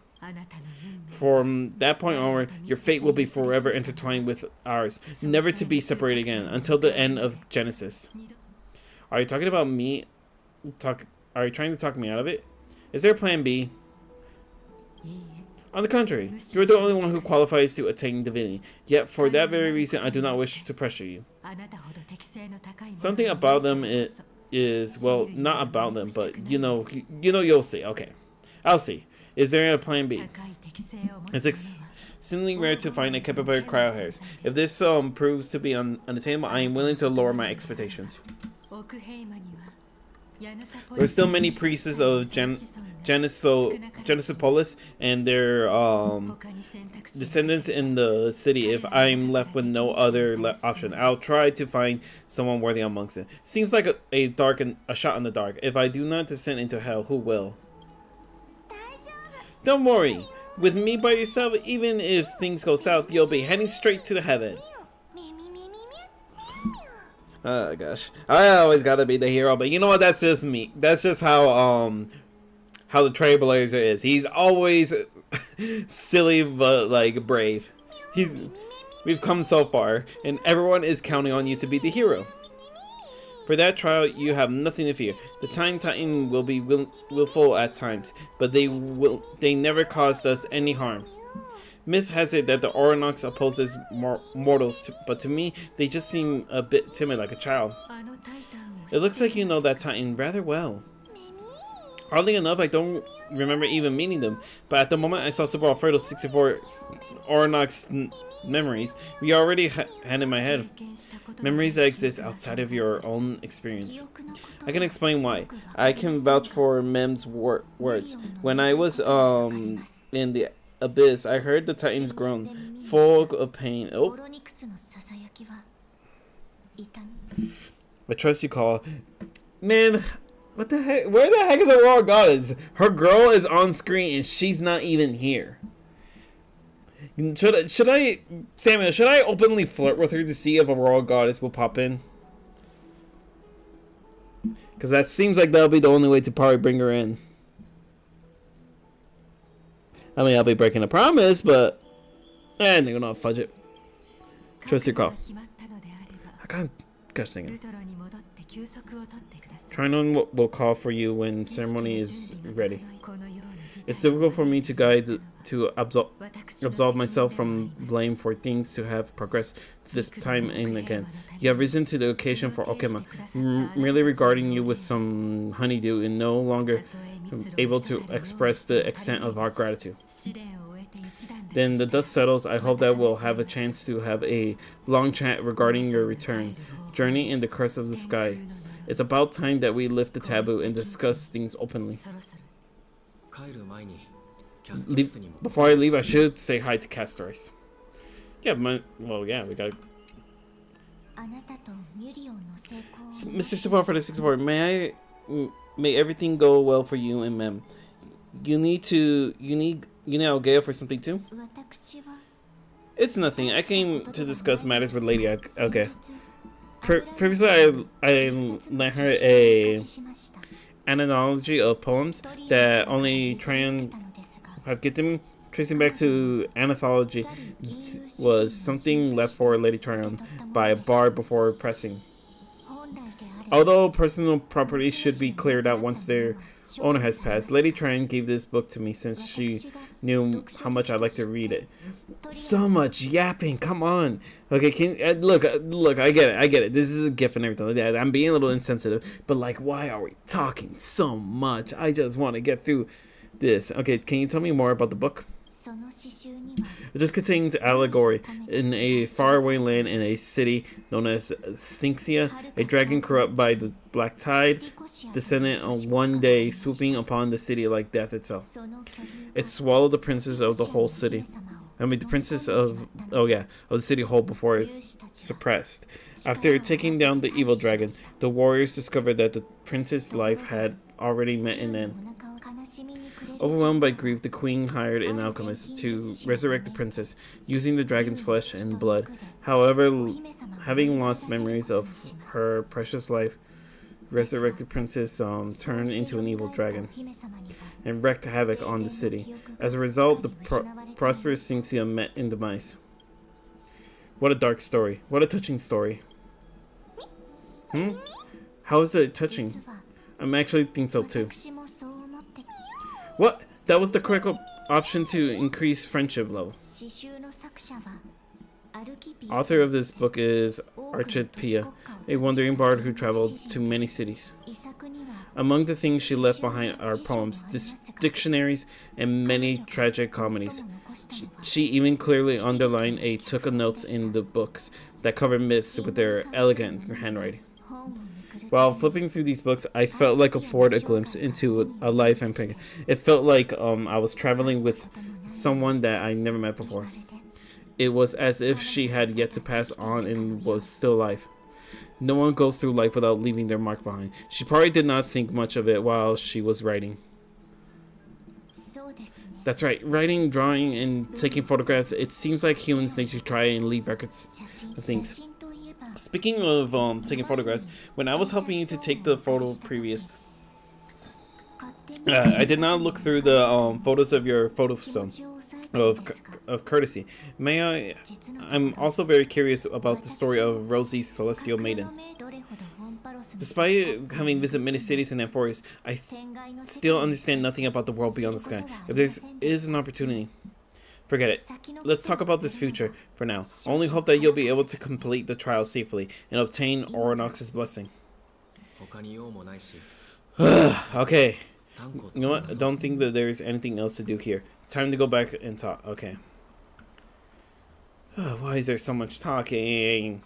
From that point onward, your fate will be forever intertwined with ours, never to be separated again, until the end of Genesis. Are you talking about me? Are you trying to talk me out of it? Is there a plan B? On the contrary, you are the only one who qualifies to attain divinity. Yet, for that very reason, I do not wish to pressure you. Something about them is well, not about them, but you know, you'll see. Okay, I'll see. Is there a plan B? It's exceedingly rare to find a capable cryo hairs. If this proves to be unattainable, I am willing to lower my expectations. There are still many priests of Genesipolis and their descendants in the city. If I'm left with no other option, I'll try to find someone worthy amongst it. Seems like a shot in the dark. If I do not descend into hell, who will? Don't worry. With me by yourself, even if things go south, you'll be heading straight to the heaven. Oh gosh, I always gotta be the hero, but you know what? That's just me. That's just how the Trailblazer is. He's always silly but like brave. We've come so far, and everyone is counting on you to be the hero. For that trial, you have nothing to fear. The Time Titan will be willful at times, but they never caused us any harm. Myth has it that the Oronox opposes mortals, but to me, they just seem a bit timid, like a child. It looks like you know that Titan rather well. Oddly enough, I don't remember even meeting them, but at the moment I saw Super Alfredo 64's Oronox memories, we already had in my head. Memories that exist outside of your own experience. I can explain why. I can vouch for Mem's words. When I was in the abyss, I heard the Titans groan, full of pain. Oh. I trust you, call. Man, what the heck? Where the heck is the Royal Goddess? Her girl is on screen and she's not even here. Should I, Samuel? Should I openly flirt with her to see if a Royal Goddess will pop in? Because that seems like that'll be the only way to probably bring her in. I mean, I'll be breaking a promise, but they're gonna fudge it. Trust your call. Gosh dang it. Trinon will call for you when ceremony is ready. It's difficult for me to absolve myself from blame for things to have progressed this time and again. You have risen to the occasion for Okema, merely regarding you with some honeydew and no longer able to express the extent of our gratitude. Then the dust settles. I hope that we'll have a chance to have a long chat regarding your return, journey in the curse of the sky. It's about time that we lift the taboo and discuss things openly. Before I leave, I should say hi to Castorice. Yeah, we gotta... Mr. Super for the 64, may everything go well for you and Mem. You need Algea for something too? It's nothing. I came to discuss matters with Lady Algea. Previously, I lent her an anthology of poems that only Tran had given me. Tracing back to anthology was something left for Lady Tryon by a bard before pressing. Although personal property should be cleared out once their owner has passed, Lady Tran gave this book to me since she knew how much I like to read it. So much yapping, come on. Okay, look, I get it. This is a gift and everything like that. I'm being a little insensitive, but like, why are we talking so much? I just want to get through this. Okay, can you tell me more about the book? It just contains allegory. In a faraway land in a city known as Sphinxia, a dragon corrupt by the black tide descended on one day, swooping upon the city like death itself. It swallowed the princess of the whole city. The princess of the city whole before it's suppressed. After taking down the evil dragon, the warriors discovered that the princess' life had already met an end. Overwhelmed by grief, the queen hired an alchemist to resurrect the princess, using the dragon's flesh and blood. However, having lost memories of her precious life, resurrected princess turned into an evil dragon and wreaked havoc on the city. As a result, the prosperous Sphinxia met in demise. What a dark story. What a touching story. How is it touching? I actually think so too. What? That was the correct option to increase friendship level. Author of this book is Archipia, a wandering bard who traveled to many cities. Among the things she left behind are poems, dictionaries, and many tragic comedies. She even clearly underlined took notes in the books that covered myths with their elegant handwriting. While flipping through these books, I felt like afford a glimpse into a life I'm picking. It felt like I was traveling with someone that I never met before. It was as if she had yet to pass on and was still alive. No one goes through life without leaving their mark behind. She probably did not think much of it while she was writing. That's right, writing, drawing, and taking photographs, it seems like humans need to try and leave records of things. Speaking of taking photographs, when I was helping you to take the photo previous, I did not look through the photos of your photo stone of courtesy. I'm also very curious about the story of Rosie's celestial maiden. Despite having visited many cities and forests, I still understand nothing about the world beyond the sky. If there is an opportunity, forget it. Let's talk about this future for now. I only hope that you'll be able to complete the trial safely and obtain Oronox's blessing. Okay. You know what? I don't think that there's anything else to do here. Time to go back and talk. Okay. Why is there so much talking?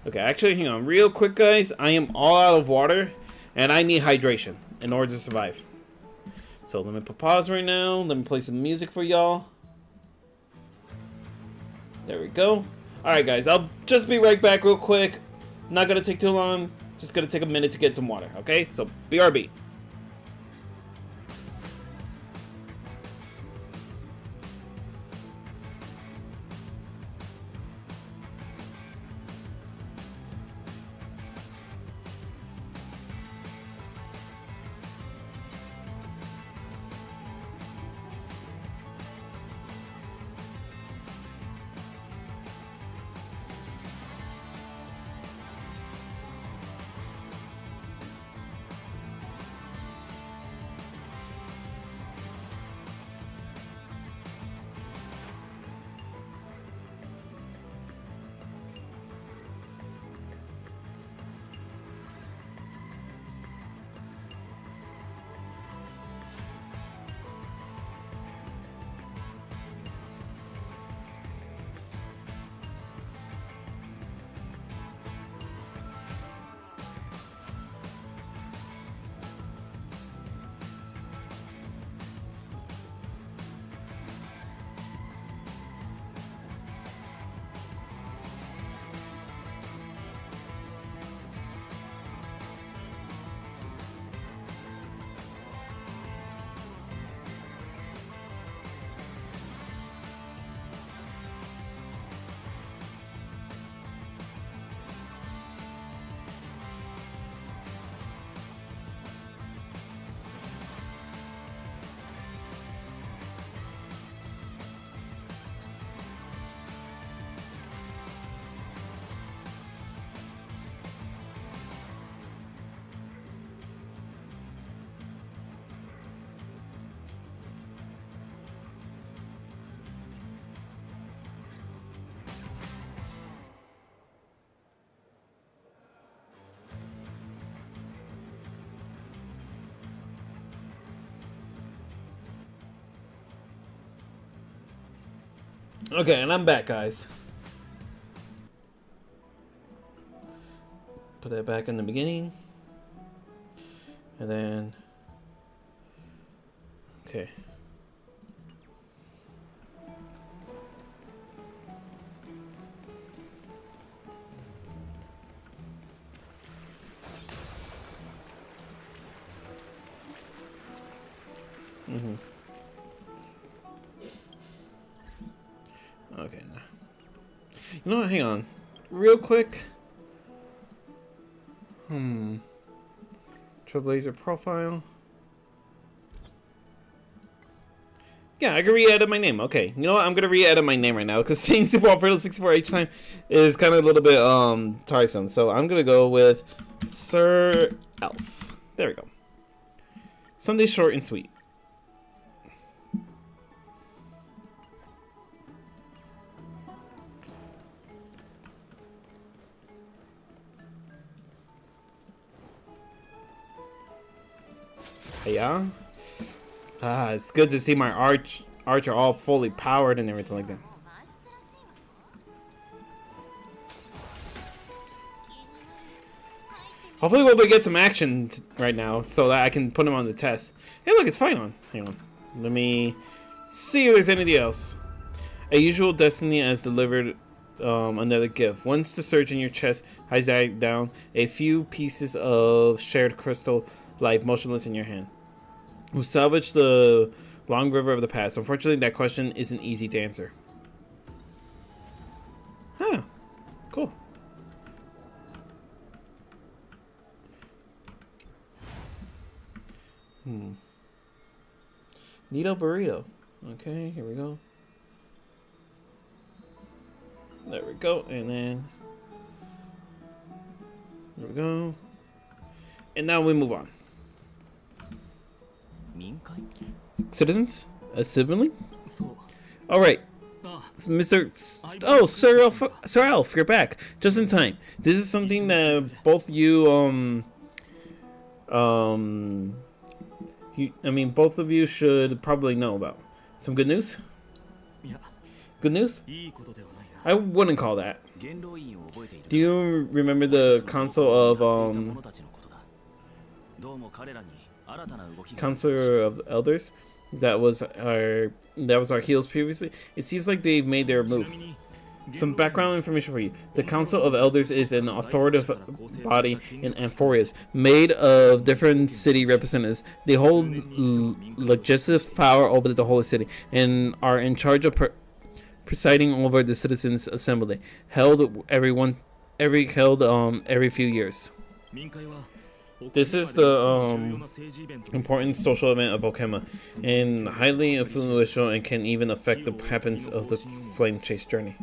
Okay, actually, hang on. Real quick, guys. I am all out of water, and I need hydration in order to survive. So let me put pause right now. Let me play some music for y'all. There we go. Alright, guys. I'll just be right back real quick. Not going to take too long. Just going to take a minute to get some water, okay? So, BRB. Okay, and I'm back, guys. Put that back in the beginning. And then... Okay. Okay. You know what? Hang on. Real quick. Trailblazer profile. Yeah, I can re-edit my name. Okay. You know what? I'm gonna re-edit my name right now because saying Super Alfredo 64 each time is kind of a little bit tiresome. So I'm gonna go with Sir Alf. There we go. Something short and sweet. Yeah. It's good to see my archer all fully powered and everything like that. Hopefully we'll get some action right now so that I can put him on the test. Hey, look, it's fine on. Hang on. Let me see if there's anything else. A usual destiny as delivered another gift. Once the surge in your chest has died down, a few pieces of shared crystal lie motionless in your hand. Who salvaged the long river of the past? Unfortunately, that question isn't easy to answer. Huh. Cool. Nito burrito. Okay, here we go. There we go, and then there we go. And now we move on. Citizens? Assembly? Alright. Mr. Oh, Sir Alf, you're back. Just in time. This is something that both you, both of you should probably know about. Some good news? Good news? I wouldn't call that. Do you remember the Council of Elders? That was our heels previously. It seems like they've made their move. Some background information for you. The Council of Elders is an authoritative body in Amphorius, made of different city representatives. They hold legislative power over the holy city and are in charge of presiding over the citizens' assembly, held every few years. This is the important social event of Okema, and highly influential and can even affect the happens of the flame chase journey.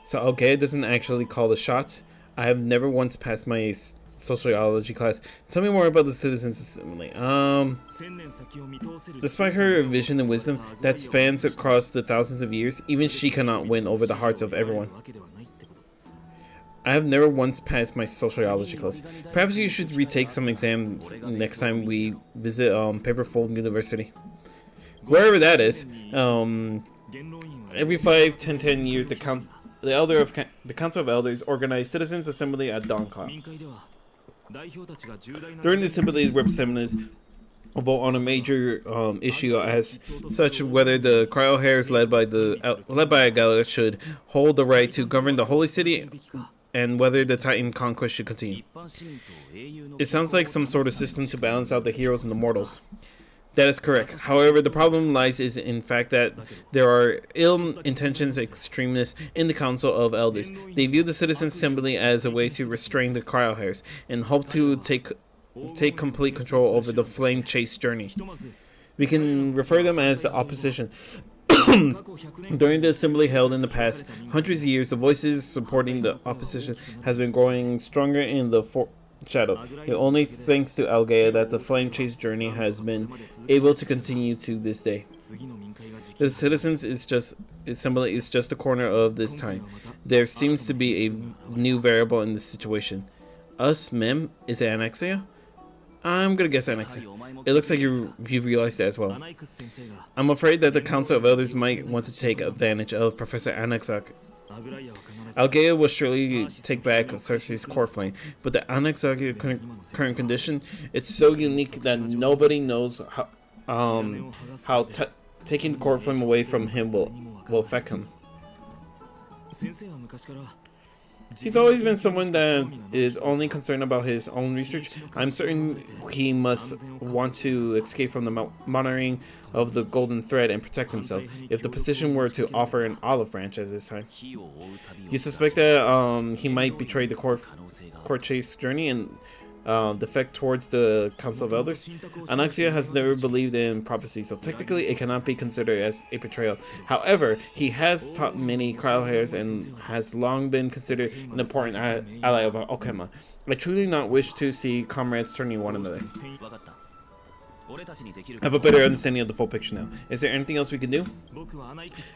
So okay, doesn't actually call the shots. I have never once passed my sociology class. Tell me more about the citizens' assembly. Despite her vision and wisdom that spans across the thousands of years, even she cannot win over the hearts of everyone. I have never once passed my sociology class. Perhaps you should retake some exams next time we visit Paperfold University. Wherever that is. Every 10 years, the Council of Elders organize citizens' assembly at Honkai. During the assembly, representatives vote on a major issue as such, whether the cryo hairs led by a Gala should hold the right to govern the holy city, and whether the Titan conquest should continue. It sounds like some sort of system to balance out the heroes and the mortals. That is correct. However, the problem lies in fact that there are ill-intentioned extremists in the Council of Elders. They view the Citizens' Assembly as a way to restrain the cryo hairs and hope to take complete control over the flame chase journey. We can refer them as the opposition. During the assembly held in the past hundreds of years, the voices supporting the opposition has been growing stronger in the shadow. It only thanks to Algaea that the flame chase journey has been able to continue to this day. The citizens assembly is just a corner of this time. There seems to be a new variable in this situation. Us, Mem, is it Annexia? I'm gonna guess Annexia. It looks like you realized that as well. I'm afraid that the Council of Elders might want to take advantage of Professor Annexak. Algea will surely take back Cersei's core flame, but the Annexak current condition, it's so unique that nobody knows how taking the core flame away from him will affect him. He's always been someone that is only concerned about his own research. I'm certain he must want to escape from the monitoring of the golden thread and protect himself. If the position were to offer an olive branch at this time, you suspect that he might betray the court chase journey and defect towards the Council of Elders. Annexia has never believed in prophecy, so technically it cannot be considered as a betrayal. However, he has taught many cryohairs and has long been considered an important ally of Okema. I truly not wish to see comrades turning one another. I have a better understanding of the full picture now. Is there anything else we can do?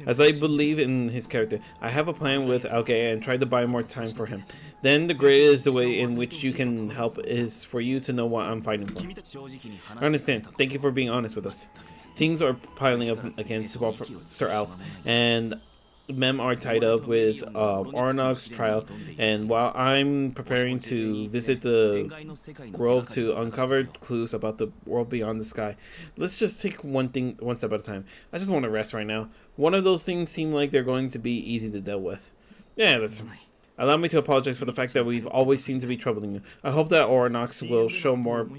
As I believe in his character, I have a plan with Algea and try to buy more time for him. Then the greatest way in which you can help is for you to know what I'm fighting for. I understand. Thank you for being honest with us. Things are piling up against Sir Alf, and Mem are tied up with Ornog's trial, and while I'm preparing to visit the grove to uncover clues about the world beyond the sky, let's just take one step at a time. I just want to rest right now. One of those things seem like they're going to be easy to deal with. Yeah, that's... Allow me to apologize for the fact that we've always seemed to be troubling you. I hope that Ornox will show more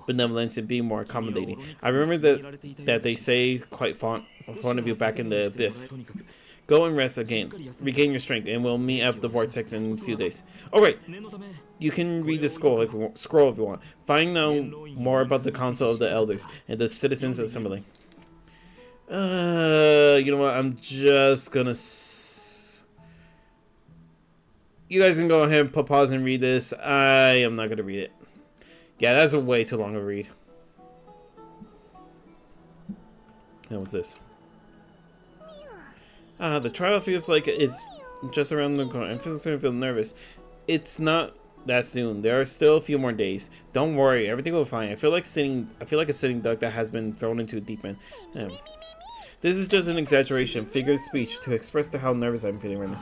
benevolence and be more accommodating. I remember that they say quite fond of you back in the Abyss. Go and rest again. Regain your strength, and we'll meet at the Vortex in a few days. Alright, you can read the scroll if you want. Find out more about the Council of the Elders and the Citizens Assembly. You know what? I'm just gonna... You guys can go ahead and pause and read this. I am not gonna read it. Yeah, that's a way too long a read. Now what's this? The trial feels like it's just around the corner. I'm starting to feel nervous. It's not that soon. There are still a few more days. Don't worry, everything will be fine. I feel like a sitting duck that has been thrown into a deep end. This is just an exaggeration, figure of speech, to express how nervous I'm feeling right now.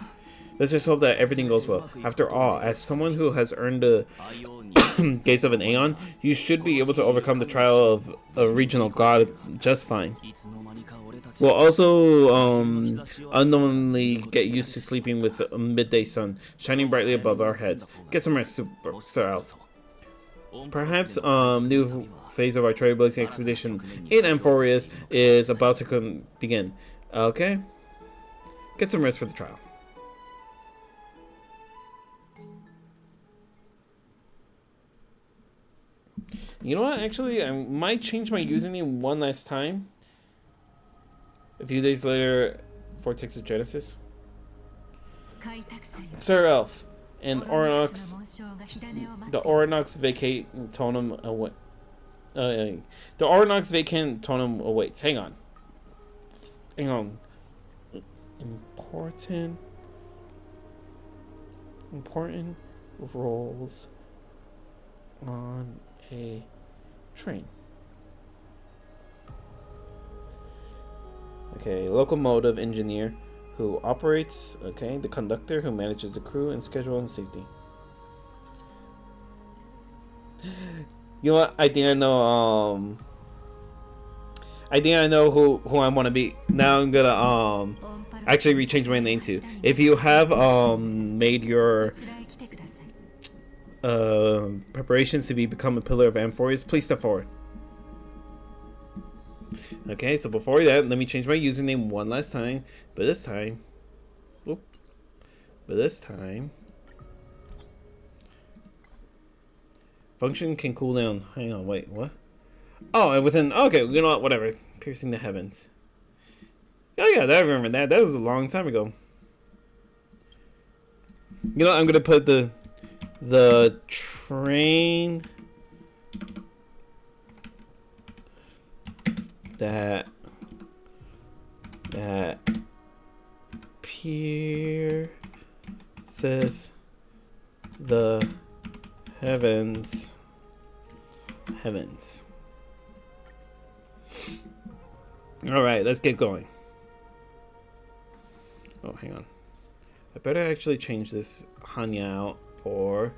Let's just hope that everything goes well. After all, as someone who has earned the gaze of an Aeon, you should be able to overcome the trial of a regional god just fine. We'll also unknowingly get used to sleeping with a midday sun shining brightly above our heads. Get some rest, Sir Alf. Perhaps new phase of our trailblazing expedition in Amphorius is about to begin. Okay? Get some rest for the trial. You know what? Actually, I might change my username one last time. A few days later, Vortex of Genesis. Sir Elf and Ornox. The Ornox vacate tonum away. The Ornox vacant tonum awaits. Hang on. Important roles on a train. Okay, locomotive engineer who operates, okay, the conductor who manages the crew and schedule and safety. You know what? I think I know who I want to be. Now I'm gonna actually rechange my name to. If you have made your preparations to become a pillar of Amphorius, please step forward. Okay, so before that, let me change my username one last time. But this time, function can cool down. Hang on, wait, what? Oh, and within, okay, you know what, whatever. Piercing the heavens. Oh yeah, I remember that. That was a long time ago. You know, I'm gonna put the train that pierces the heavens Heavens. Alright, let's get going. Oh, hang on. I better actually change this Hanya out for...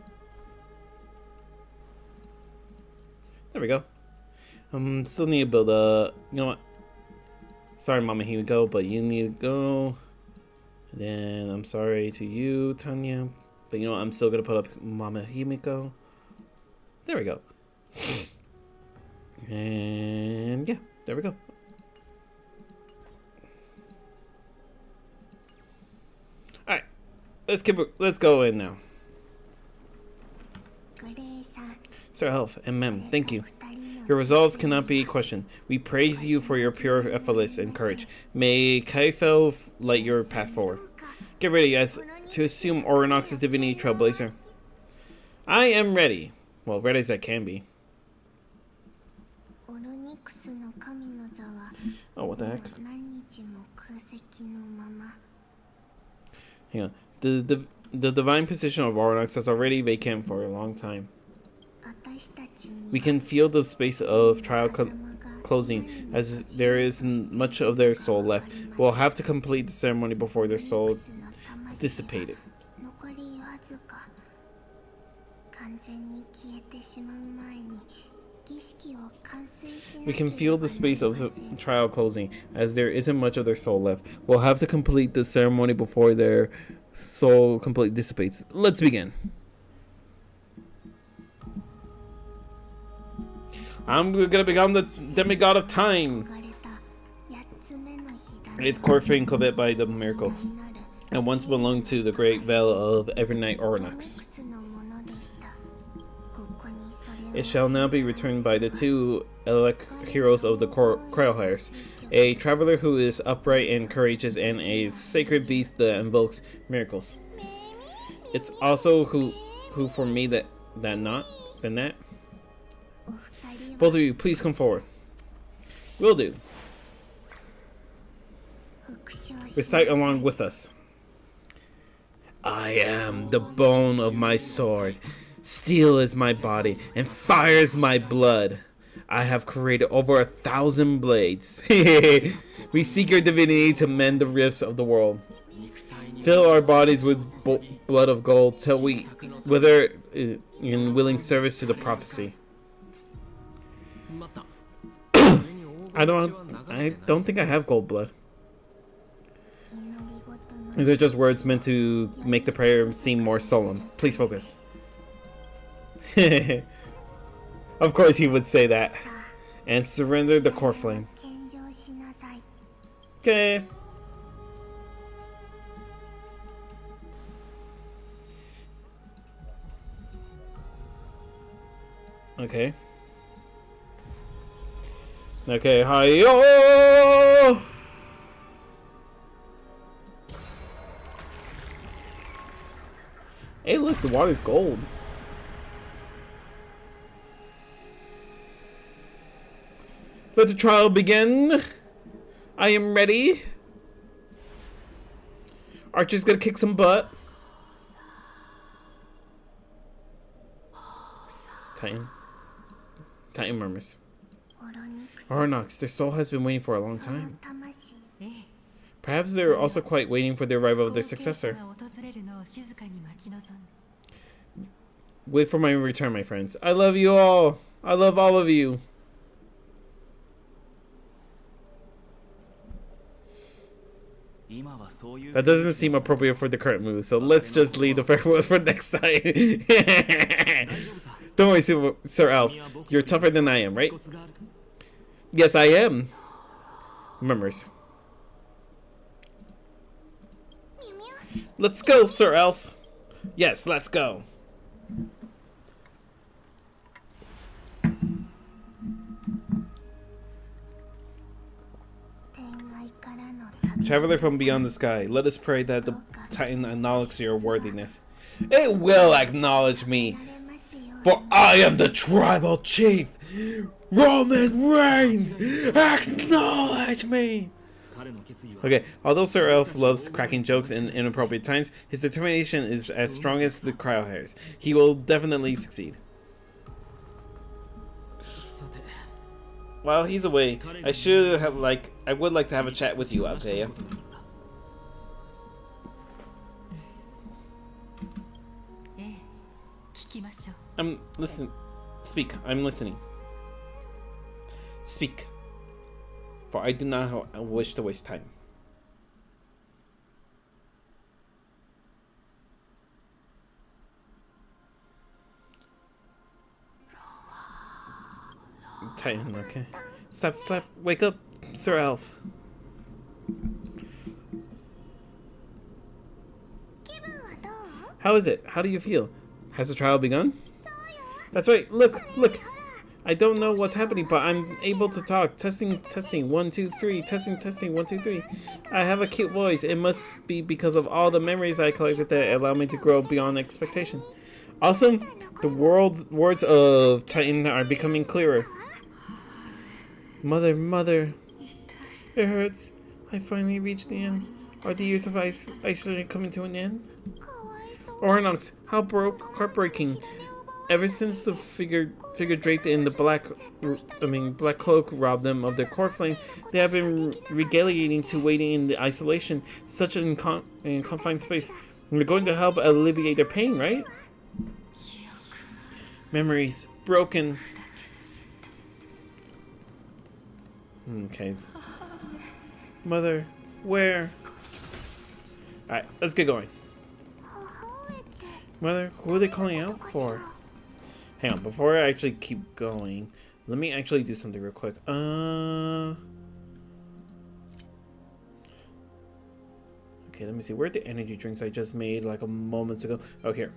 There we go. Still need to build a... You know what? Sorry, Mama Himiko, but you need to go. And then I'm sorry to you, Tanya. But you know what? I'm still going to put up Mama Himiko. There we go. And yeah, there we go. Alright. Let's go in now. Sir Health and Mem, thank you. Your resolves cannot be questioned. We praise you for your pure effortless and courage. May Kaifel light your path forward. Get ready, guys, to assume Oronox's divinity trailblazer. I am ready. Well, ready as I can be. Oh, what the heck? Hang on. The divine position of Oronox has already vacant for a long time. We can feel the space of trial closing, as there isn't much of their soul left. We'll have to complete the ceremony before their soul dissipated. We can feel the space of trial closing, as there isn't much of their soul left. We'll have to complete the ceremony before their soul completely dissipates. Let's begin. I'm gonna become the demigod of time. 8th core thing covet by the miracle, and once belonged to the great veil of Evernight Oronox. It shall now be returned by the 2 elect heroes of the Cryohires, a traveler who is upright and courageous, and a sacred beast that invokes miracles. It's also who for me that Both of you, please come forward. Will do. Recite along with us. I am the bone of my sword. Steel is my body, and fire is my blood. I have created over 1,000 blades. We seek your divinity to mend the rifts of the world. Fill our bodies with blood of gold till we wither in willing service to the prophecy. I don't think I have gold blood. These are just words meant to make the prayer seem more solemn. Please focus. Of course he would say that. And surrender the core flame. Okay. Okay. Okay, hi-yo! Hey, look, the water's gold. Let the trial begin. I am ready. Archer's gonna kick some butt. Titan murmurs. Oronox, their soul has been waiting for a long time. Perhaps they're also quite waiting for the arrival of their successor. Wait for my return, my friends. I love you all. I love all of you. That doesn't seem appropriate for the current mood, so let's just leave the farewells for next time. Don't worry, Sir Alf. You're tougher than I am, right? Yes, I am. Murmurs. Let's go, Sir Alf. Yes, let's go. Traveler from beyond the sky, let us pray that the Titan acknowledges your worthiness. It will acknowledge me, for I am the tribal chief, Roman Reigns. Acknowledge me. Okay, although Sir Elf loves cracking jokes in inappropriate times, his determination is as strong as the Cryohairs. He will definitely succeed. While he's away, I would like to have a chat with you, Althea. Speak. I'm listening. Speak. For I do not wish to waste time. Titan, okay. Stop, wake up, Sir Alf. How is it? How do you feel? Has the trial begun? That's right, look! I don't know what's happening, but I'm able to talk. Testing, 1, 2, 3. Testing, 1, 2, 3. I have a cute voice. It must be because of all the memories I collected that allow me to grow beyond expectation. Awesome! The words of Titan are becoming clearer. Mother, it hurts. I finally reached the end. Are the years of isolation coming to an end? Ornox, how heartbreaking. Ever since the figure draped in the black cloak robbed them of their core flame, they have been regaliating to waiting in the isolation, such an confined space. We're going to help alleviate their pain, right? Memories broken. Okay. Mother, where? Alright, let's get going. Mother, who are they calling out for? Hang on, before I actually keep going, let me actually do something real quick. Okay, let me see. Where are the energy drinks I just made like a moment ago? Oh, here.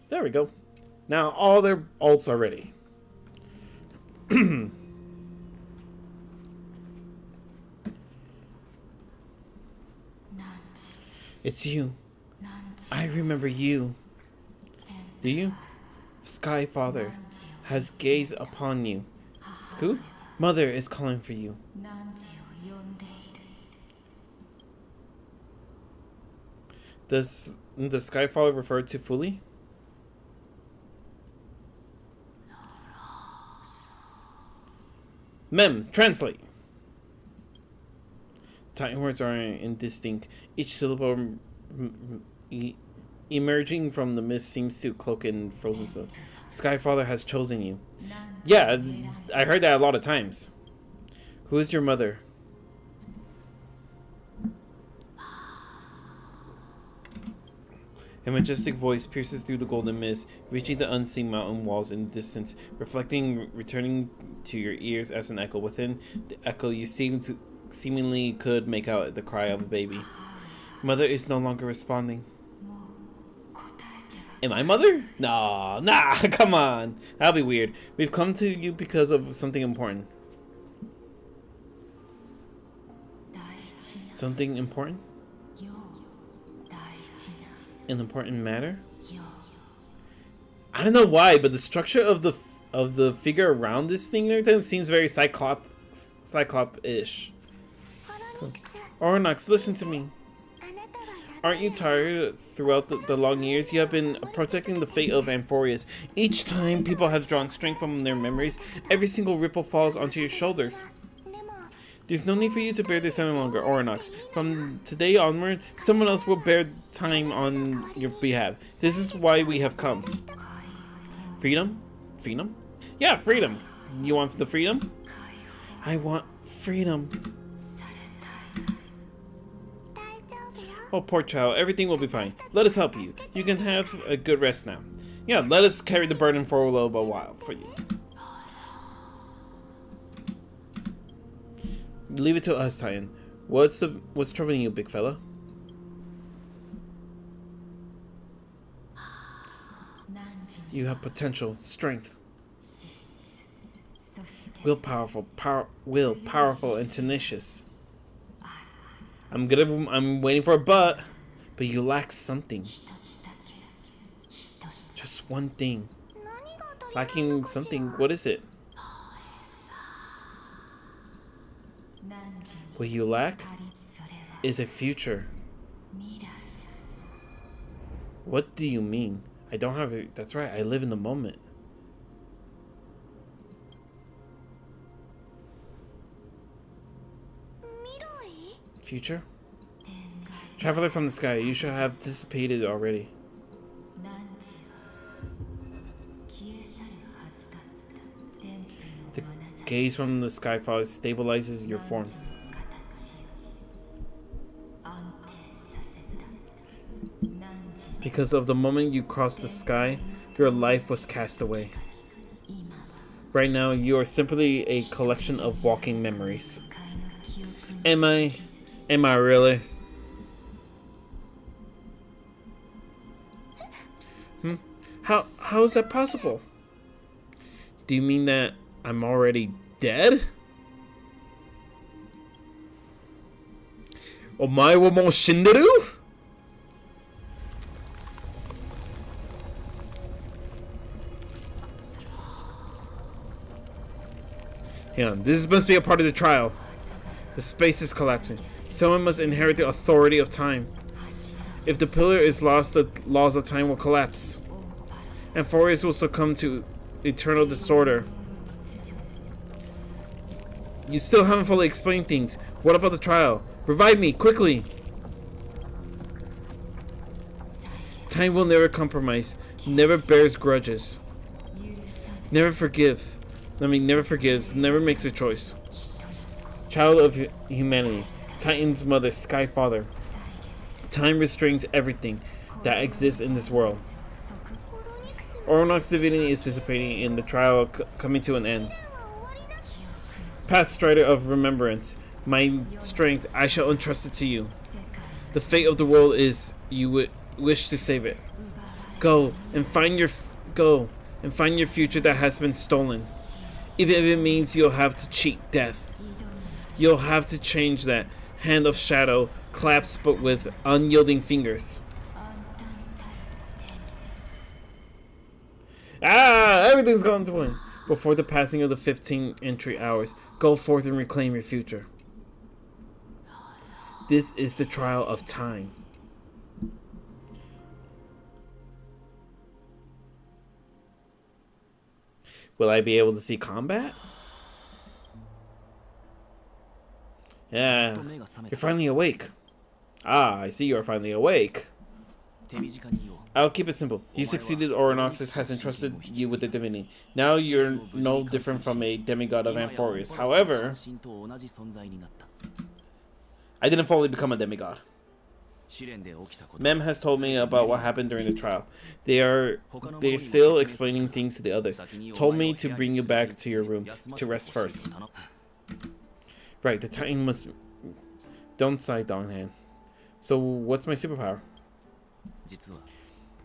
There we go. Now all their ults are ready. It's you. I remember you. Do you? Sky Father has gazed upon you. Who? Mother is calling for you. Does the Sky Father refer to Fully? Mem, translate. Titan words are indistinct. Each syllable emerging from the mist seems to cloak in frozen stone. Skyfather has chosen you. Yeah, I heard that a lot of times. Who is your mother? A majestic voice pierces through the golden mist, reaching the unseen mountain walls in the distance, returning to your ears as an echo. Within the echo, you seemingly could make out the cry of a baby. Mother is no longer responding. Am I mother? Nah, come on. That'll be weird. We've come to you because of something important. Something important? An important matter? I don't know why, but the structure of the figure around this thing and everything seems very Cyclop-ish. Ornox, listen to me. Aren't you tired throughout the long years? You have been protecting the fate of Amphorius. Each time people have drawn strength from their memories, every single ripple falls onto your shoulders. There's no need for you to bear this any longer, Ornox. From today onward, someone else will bear time on your behalf. This is why we have come. Freedom? Freedom? Yeah, freedom. You want the freedom? I want freedom. Oh, poor child. Everything will be fine. Let us help you. You can have a good rest now. Yeah, let us carry the burden for a little while for you. Leave it to us, Titan. What's troubling you, big fella? You have potential, strength, will powerful and tenacious. I'm waiting for a but you lack something. Just one thing. Lacking something. What is it? What you lack is a future. What do you mean? I don't have a... That's right, I live in the moment. Future? Traveler from the sky, you should have dissipated already. The gaze from the sky stabilizes your form. Because of the moment you crossed the sky, your life was cast away. Right now, you are simply a collection of walking memories. Am I? Am I really? How is that possible? Do you mean that I'm already dead? Omae wa mou shinderu? Hang on, this must be a part of the trial. The space is collapsing. Someone must inherit the authority of time. If the pillar is lost, the laws of time will collapse. And Amphoreus will succumb to eternal disorder. You still haven't fully explained things. What about the trial? Revive me, quickly! Time will never compromise, never bears grudges. Never forgives, never makes a choice. Child of humanity, Titan's mother, Sky Father. Time restrains everything that exists in this world. Oronox divinity is dissipating in the trial coming to an end. Pathstrider of remembrance, my strength I shall entrust it to you. The fate of the world is you would wish to save it. Go and find your future that has been stolen. Even if it means you'll have to cheat death. You'll have to change that hand of shadow, clasped but with unyielding fingers. Everything's gone to win. Before the passing of the 15 entry hours, go forth and reclaim your future. This is the trial of time. Will I be able to see combat? Yeah, you're finally awake. I see you are finally awake. I'll keep it simple. You succeeded. Oronoxus has entrusted you with the divinity. Now you're no different from a demigod of Amphoreus. However, I didn't fully become a demigod. Mem has told me about what happened during the trial. They're still explaining things to the others. Told me to bring you back to your room to rest first. Right, the Titan must... Don't sigh, Donghand. So what's my superpower?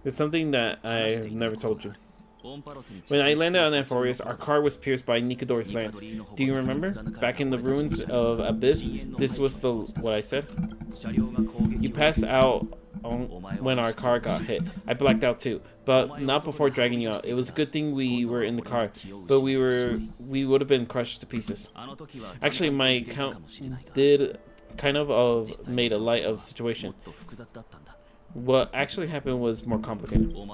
It's something that I've never told you. When I landed on Amphoreus, our car was pierced by Nikador's lance. Do you remember? Back in the ruins of Abyss, this was what I said? You passed out when our car got hit. I blacked out too, but not before dragging you out. It was a good thing we were in the car, but we would have been crushed to pieces. Actually, my count did kind of made a light of the situation. What actually happened was more complicated. You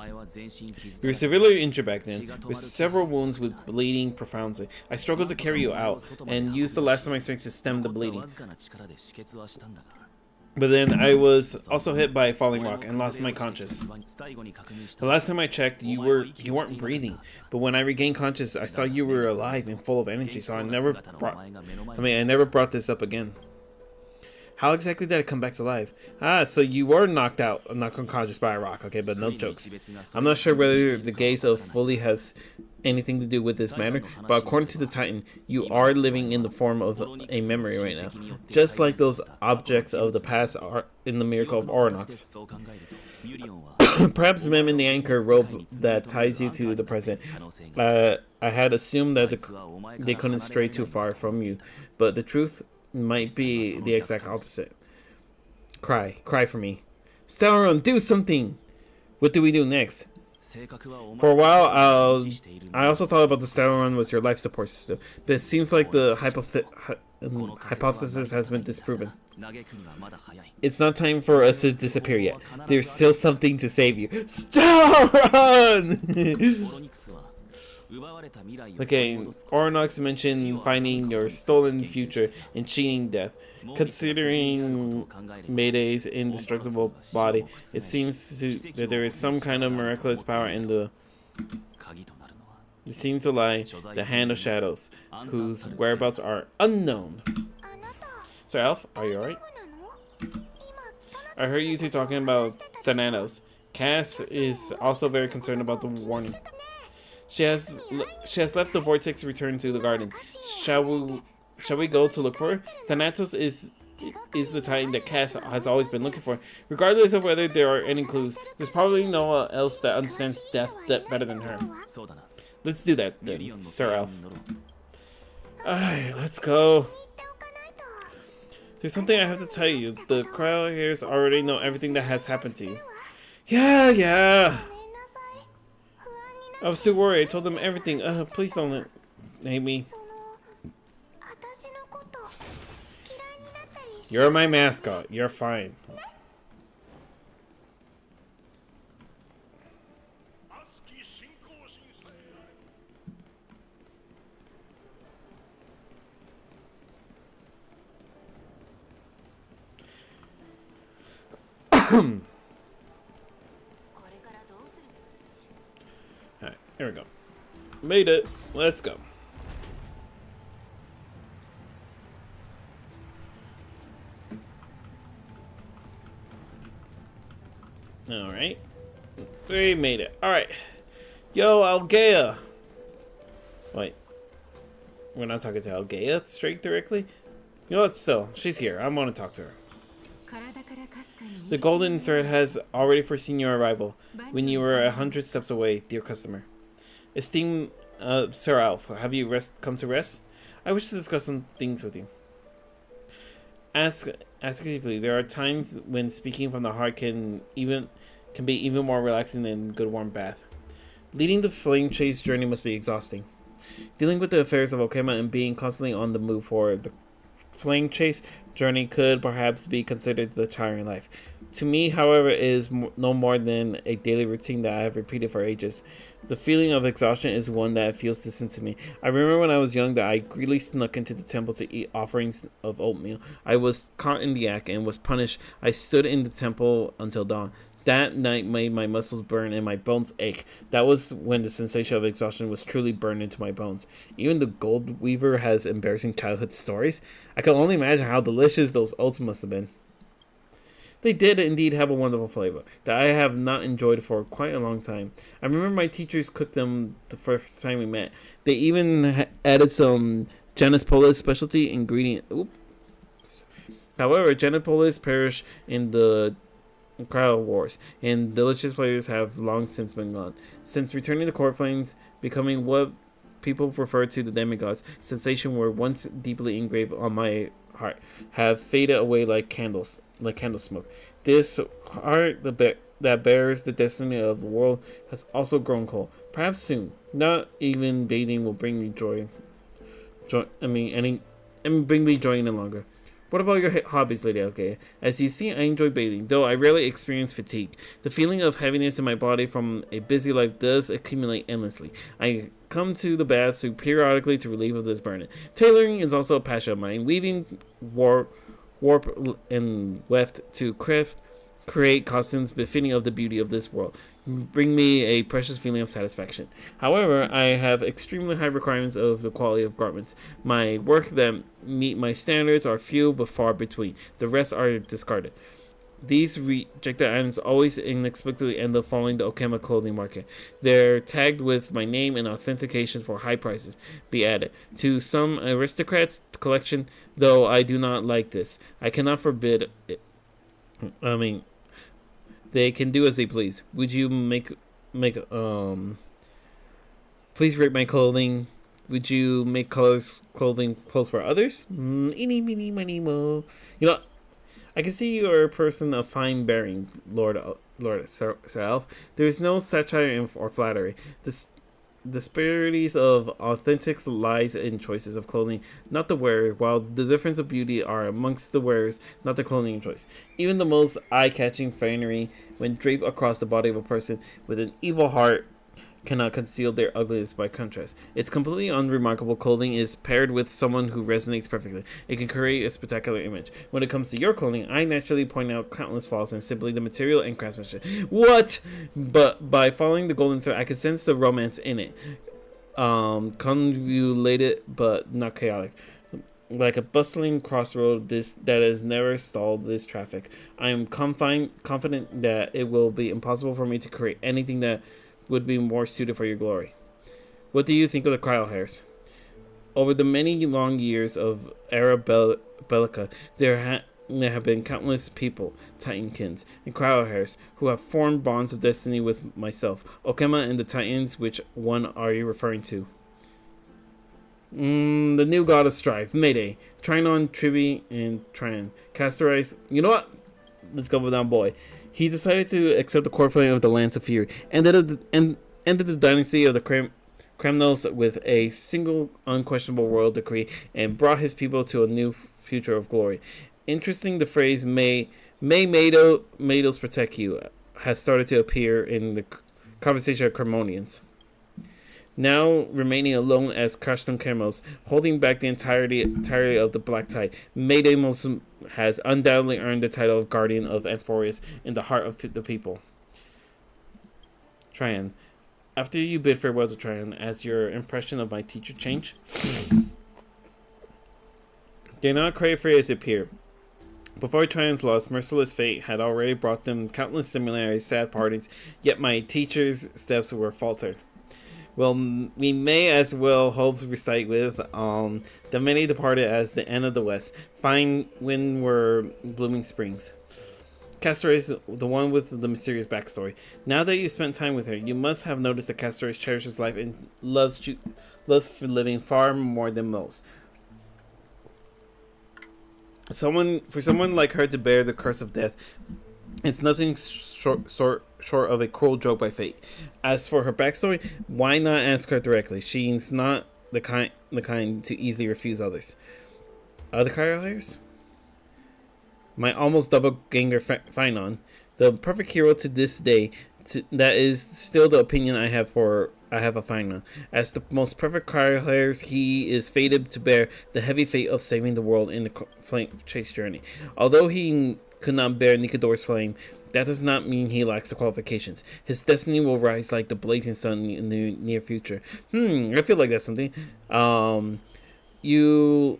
were severely injured back then, with several wounds with bleeding profoundly. I struggled to carry you out, and used the last of my strength to stem the bleeding. But then I was also hit by a falling rock and lost my conscience. The last time I checked, you weren't breathing. But when I regained conscience, I saw you were alive and full of energy, so I never brought this up again. How exactly did I come back to life? So you were knocked unconscious by a rock. Okay, but no jokes. I'm not sure whether the gaze of Fully has anything to do with this matter, but according to the Titan, you are living in the form of a memory right now. Just like those objects of the past are in the miracle of Oronox. Perhaps Mem in the anchor rope that ties you to the present. I had assumed that they couldn't stray too far from you, but the truth might be the exact opposite. Cry for me. Stellaron, do something! What do we do next? For a while, I also thought about the Stellaron was your life support system, but it seems like the hypothesis has been disproven. It's not time for us to disappear yet. There's still something to save you. Still run! Okay, Oronox mentioned finding your stolen future and cheating death. Considering Mayday's indestructible body, it seems that there is some kind of miraculous power in the... It seems to lie the Hand of Shadows, whose whereabouts are unknown. So, Alf, are you alright? I heard you two talking about Thanatos. Cass is also very concerned about the warning. She has left the vortex to return to the garden. Shall we go to look for her? Thanatos is the titan that Cass has always been looking for. Regardless of whether there are any clues, there's probably no one else that understands death better than her. Let's do that then, Sir Alf. Alright, let's go. There's something I have to tell you. The crowd here already know everything that has happened to you. Yeah. I was too worried. I told them everything. Please don't hate me. You're my mascot. You're fine. Alright, here we go. Made it. Let's go. Alright. We made it. Alright. Yo, Algea. Wait. We're not talking to Algea straight directly? You know what? Still, she's here. I want to talk to her. The golden thread has already foreseen your arrival when you were 100 steps away, dear customer. Esteemed Sir Alf, have you come to rest? I wish to discuss some things with you. Ask deeply. There are times when speaking from the heart can be even more relaxing than a good warm bath. Leading the flame chase journey must be exhausting. Dealing with the affairs of Okema and being constantly on the move for the flame chase journey could perhaps be considered the tiring life. To me, however, it is no more than a daily routine that I have repeated for ages. The feeling of exhaustion is one that feels distant to me. I remember when I was young that I greedily snuck into the temple to eat offerings of oatmeal. I was caught in the act and was punished. I stood in the temple until dawn. That night made my muscles burn and my bones ache. That was when the sensation of exhaustion was truly burned into my bones. Even the Gold Weaver has embarrassing childhood stories. I can only imagine how delicious those oats must have been. They did indeed have a wonderful flavor that I have not enjoyed for quite a long time. I remember my teachers cooked them the first time we met. They even added some Janice specialty ingredient. Oops. However, Janice perished in the crowd wars, and delicious flavors have long since been gone. Since returning to Court Flames, becoming what people refer to the demigods, sensation were once deeply engraved on my heart, have faded away like candle smoke. This heart that bears the destiny of the world has also grown cold. Perhaps soon, not even bathing will bring me joy. Bring me joy any longer. What about your hobbies, Lady Algea? As you see, I enjoy bathing, though I rarely experience fatigue. The feeling of heaviness in my body from a busy life does accumulate endlessly. I come to the baths periodically to relieve of this burden. Tailoring is also a passion of mine. Weaving, warp and weft to create costumes befitting of the beauty of this world bring me a precious feeling of satisfaction. However, I have extremely high requirements of the quality of garments. My work that meet my standards are few but far between. The rest are discarded. These rejected items always inexplicably end up falling the Okema clothing market. They're tagged with my name and authentication for high prices be added. To some aristocrats' collection, though I do not like this. I cannot forbid it. They can do as they please. Would you please rate my clothing? Would you make clothes for others? Eeny, meeny, miny, mo. You know, I can see you are a person of fine bearing, Lord Sir Alf. There is no satire or flattery. disparities of authentic lies in choices of clothing, not the wearer, while the difference of beauty are amongst the wearers, not the clothing choice. Even the most eye-catching finery, when draped across the body of a person with an evil heart, cannot conceal their ugliness by contrast. Its completely unremarkable clothing is paired with someone who resonates perfectly. It can create a spectacular image. When it comes to your clothing, I naturally point out countless flaws in simply the material and craftsmanship. What? But by following the golden thread, I can sense the romance in it. Convoluted but not chaotic. Like a bustling crossroad that has never stalled this traffic. I am confident that it will be impossible for me to create anything that would be more suited for your glory. What do you think of the cryo hairs? Over the many long years of era bellica, there have been countless people, Titankins, and cryo hairs, who have formed bonds of destiny with myself. Okema and the Titans, which one are you referring to? The new god of strife, Mayday, Trinon, Trivi, and Trian. Castorize. You know what? Let's go with that boy. He decided to accept the core flame of the Lance of Fury, ended the dynasty of the Kremnos with a single unquestionable royal decree, and brought his people to a new future of glory. Interesting, the phrase "May Mados protect you" has started to appear in the conversation of Cremonians. Now remaining alone as custom Kremos, holding back the entirety of the Black Tide, Maydemos has undoubtedly earned the title of Guardian of Amphorius in the heart of the people. Trian, after you bid farewell to Trian, as your impression of my teacher change? Did not crave for his appear. Before Trian's loss, merciless fate had already brought them countless similar sad partings, yet my teacher's steps were faltered. Well, we may as well hope to recite with the many departed as the end of the west. Fine when we're blooming springs. Castor is the one with the mysterious backstory. Now that you spent time with her, you must have noticed that Castor cherishes life and loves for living far more than most. For someone like her to bear the curse of death, it's nothing short of a cruel joke by fate. As for her backstory, why not ask her directly? She's not the kind to easily refuse others. Other cryo hairs? My almost double ganger Finon, the perfect hero to this day. That is still the opinion I have of Finon. As the most perfect cryo hairs, he is fated to bear the heavy fate of saving the world in the flame chase journey. Although he could not bear Nikador's flame, that does not mean he lacks the qualifications. His destiny will rise like the blazing sun in the near future. I feel like that's something. You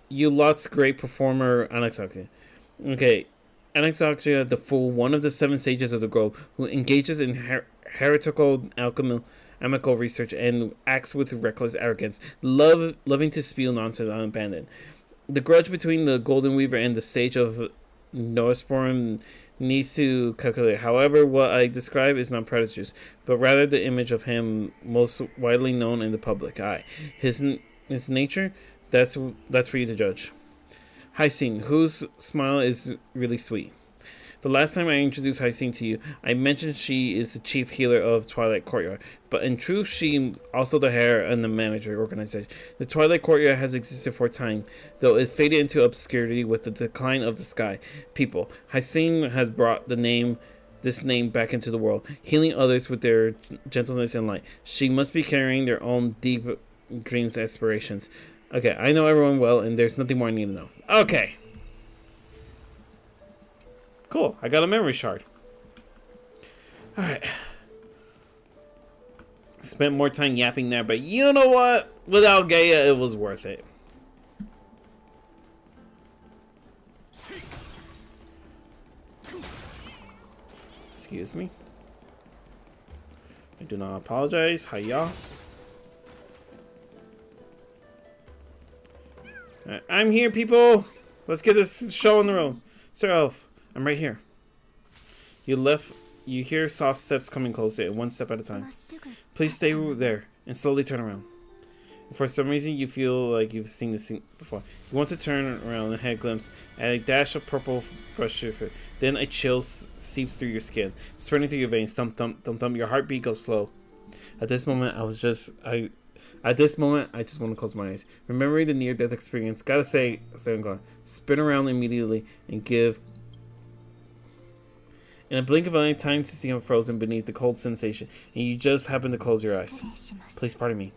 lot's great performer, Anaxoxia. Okay, Anaxoxia, the fool, one of the 7 sages of the grove, who engages in heretical alchemical research and acts with reckless arrogance, loving to spew nonsense unabandoned. The grudge between the Golden Weaver and the Sage of Noasporum needs to calculate. However, what I describe is not prodigious, but rather the image of him most widely known in the public eye. His nature, that's for you to judge. Hyacinth, whose smile is really sweet. The last time I introduced Hyacinth to you, I mentioned she is the chief healer of Twilight Courtyard, but in truth, she also the heir and the manager organization. The Twilight Courtyard has existed for a time, though it faded into obscurity with the decline of the sky people. Hyacinth has brought this name back into the world, healing others with their gentleness and light. She must be carrying their own deep dreams and aspirations. Okay, I know everyone well, and there's nothing more I need to know. Okay. Cool, I got a memory shard. Alright. Spent more time yapping there, but you know what? Without Gaia, it was worth it. Excuse me. I do not apologize. Hiya. I'm here, people. Let's get this show on the road. Sir Elf, I'm right here. You hear soft steps coming closer, one step at a time. Please stay there and slowly turn around. For some reason, you feel like you've seen this scene before. You want to turn around and head glimpse at a dash of purple brush your foot. Then a chill seeps through your skin, spreading through your veins. Thump, thump, thump, thump. Your heartbeat goes slow. At this moment, At this moment, I just want to close my eyes. Remembering the near-death experience, gotta say, I'm going. Spin around immediately and give. In a blink of an eye, time to see him frozen beneath the cold sensation, and you just happen to close your eyes. Please pardon me.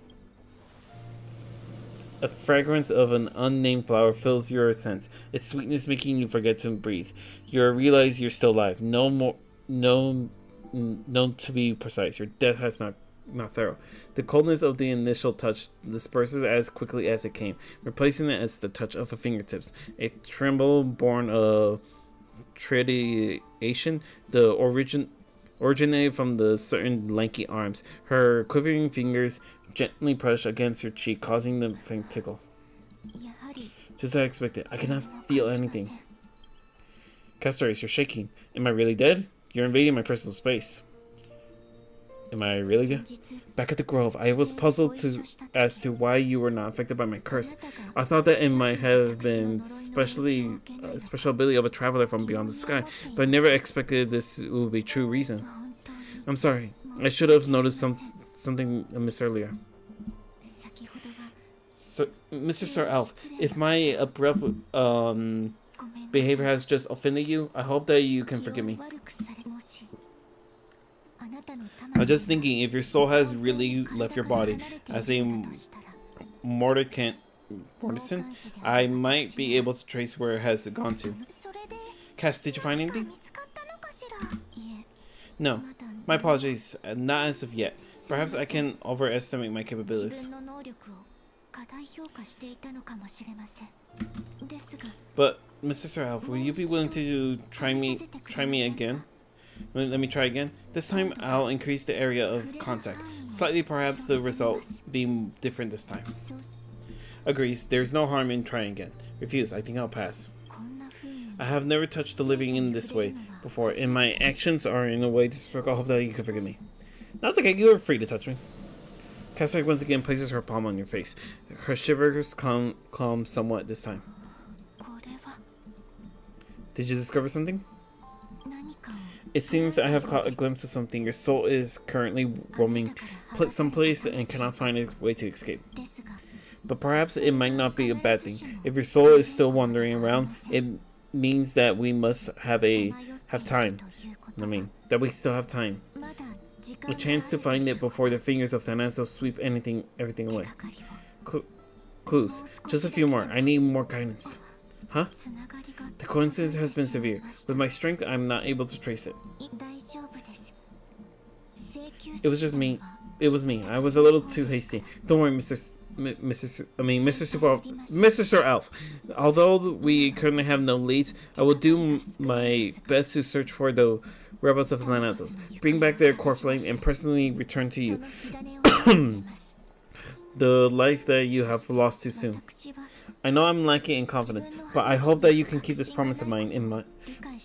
A fragrance of an unnamed flower fills your sense, its sweetness making you forget to breathe. You realize you're still alive. No, to be precise, your death has not thorough. The coldness of the initial touch disperses as quickly as it came, replacing it as the touch of her fingertips. A tremble born of trepidation, originated from the certain lanky arms. Her quivering fingers gently brush against your cheek, causing the thing to tickle. Just as I expected, I cannot feel anything. Castoris, you're shaking. Am I really dead? You're invading my personal space. Am I really dead? Back at the Grove, I was puzzled as to why you were not affected by my curse. I thought that it might have been special ability of a traveler from beyond the sky, but I never expected this would be true reason. I'm sorry. I should have noticed something amiss earlier. So, Mr. Sir Alf, if my abrupt behavior has just offended you, I hope that you can forgive me. I was just thinking, if your soul has really left your body as a mortician, I might be able to trace where it has gone to. Cass, did you find anything? No. My apologies. Not as of yet. Perhaps I can overestimate my capabilities. But, Mr. Sir Alf, will you be willing to try me again? Let me try again. This time I'll increase the area of contact. Slightly, perhaps the result be different this time. Agrees. There's no harm in trying again. Refuse. I think I'll pass. I have never touched the living in this way before, and my actions are in a way disrespectful. I hope that you can forgive me. That's okay. You are free to touch me. Cassidy once again places her palm on your face. Her shivers calm somewhat this time. Did you discover something? It seems I have caught a glimpse of something. Your soul is currently roaming someplace and cannot find a way to escape. But perhaps it might not be a bad thing. If your soul is still wandering around, it means that we must have time. That we still have time. A chance to find it before the fingers of Thanatos sweep everything away. Clues. Just a few more. I need more guidance. Huh? The coincidence has been severe. With my strength, I'm not able to trace it. It was just me. It was me. I was a little too hasty. Don't worry, Mr. Sir Alf. Although we currently have no leads, I will do my best to search for the rebels of Thanatos, bring back their core flame, and personally return to you the life that you have lost too soon. I know I'm lacking in confidence, but I hope that you can keep this promise of mine in mind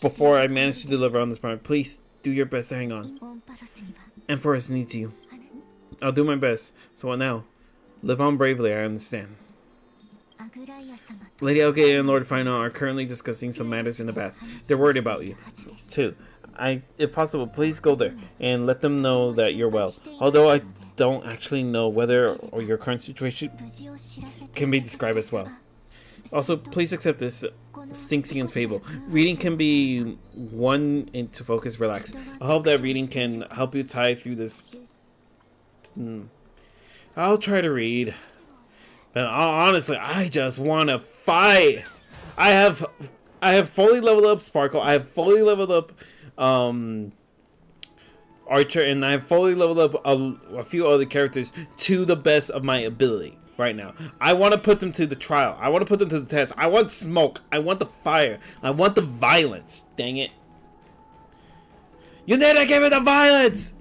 before I manage to deliver on this promise. Please do your best to hang on. Empress needs you. I'll do my best. So what now? Live on bravely, I understand. Lady Elgay and Lord Final are currently discussing some matters in the bath. They're worried about you, too. If possible, please go there and let them know that you're well. Although I don't actually know whether or your current situation can be described as well. Also, please accept this Stinksian's fable. Reading can be one to focus, relax. I hope that reading can help you tie through this. I'll try to read. But honestly, I just want to fight. I have fully leveled up Sparkle. I have fully leveled up Archer, and I have fully leveled up a few other characters to the best of my ability right now. I want to put them to the trial. I want to put them to the test. I want smoke. I want the fire. I want the violence. Dang it. You need to give me the violence!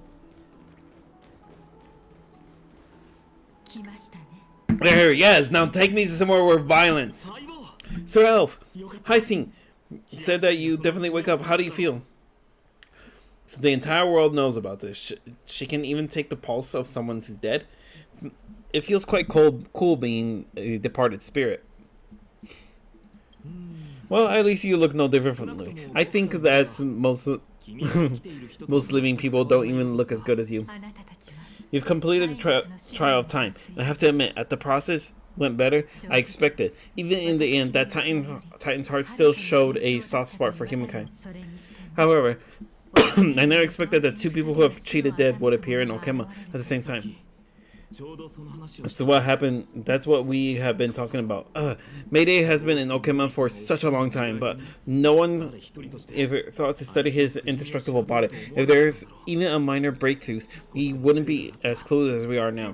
There, yes, now take me to somewhere with violence. Sir Elf, Hyacinth said that you definitely wake up. How do you feel? So the entire world knows about this. She can even take the pulse of someone who's dead. It feels quite cool being a departed spirit. Well, at least you look no different from me. I think that most living people don't even look as good as you. You've completed the trial of time. I have to admit, at the process went better I expected. Even in the end, that Titan's heart still showed a soft spot for humankind. However, I never expected that two people who have cheated dead would appear in Okema at the same time. So what happened? That's what we have been talking about. Mayday has been in Okema for such a long time, but no one ever thought to study his indestructible body. If there's even a minor breakthroughs, we wouldn't be as clueless as we are now.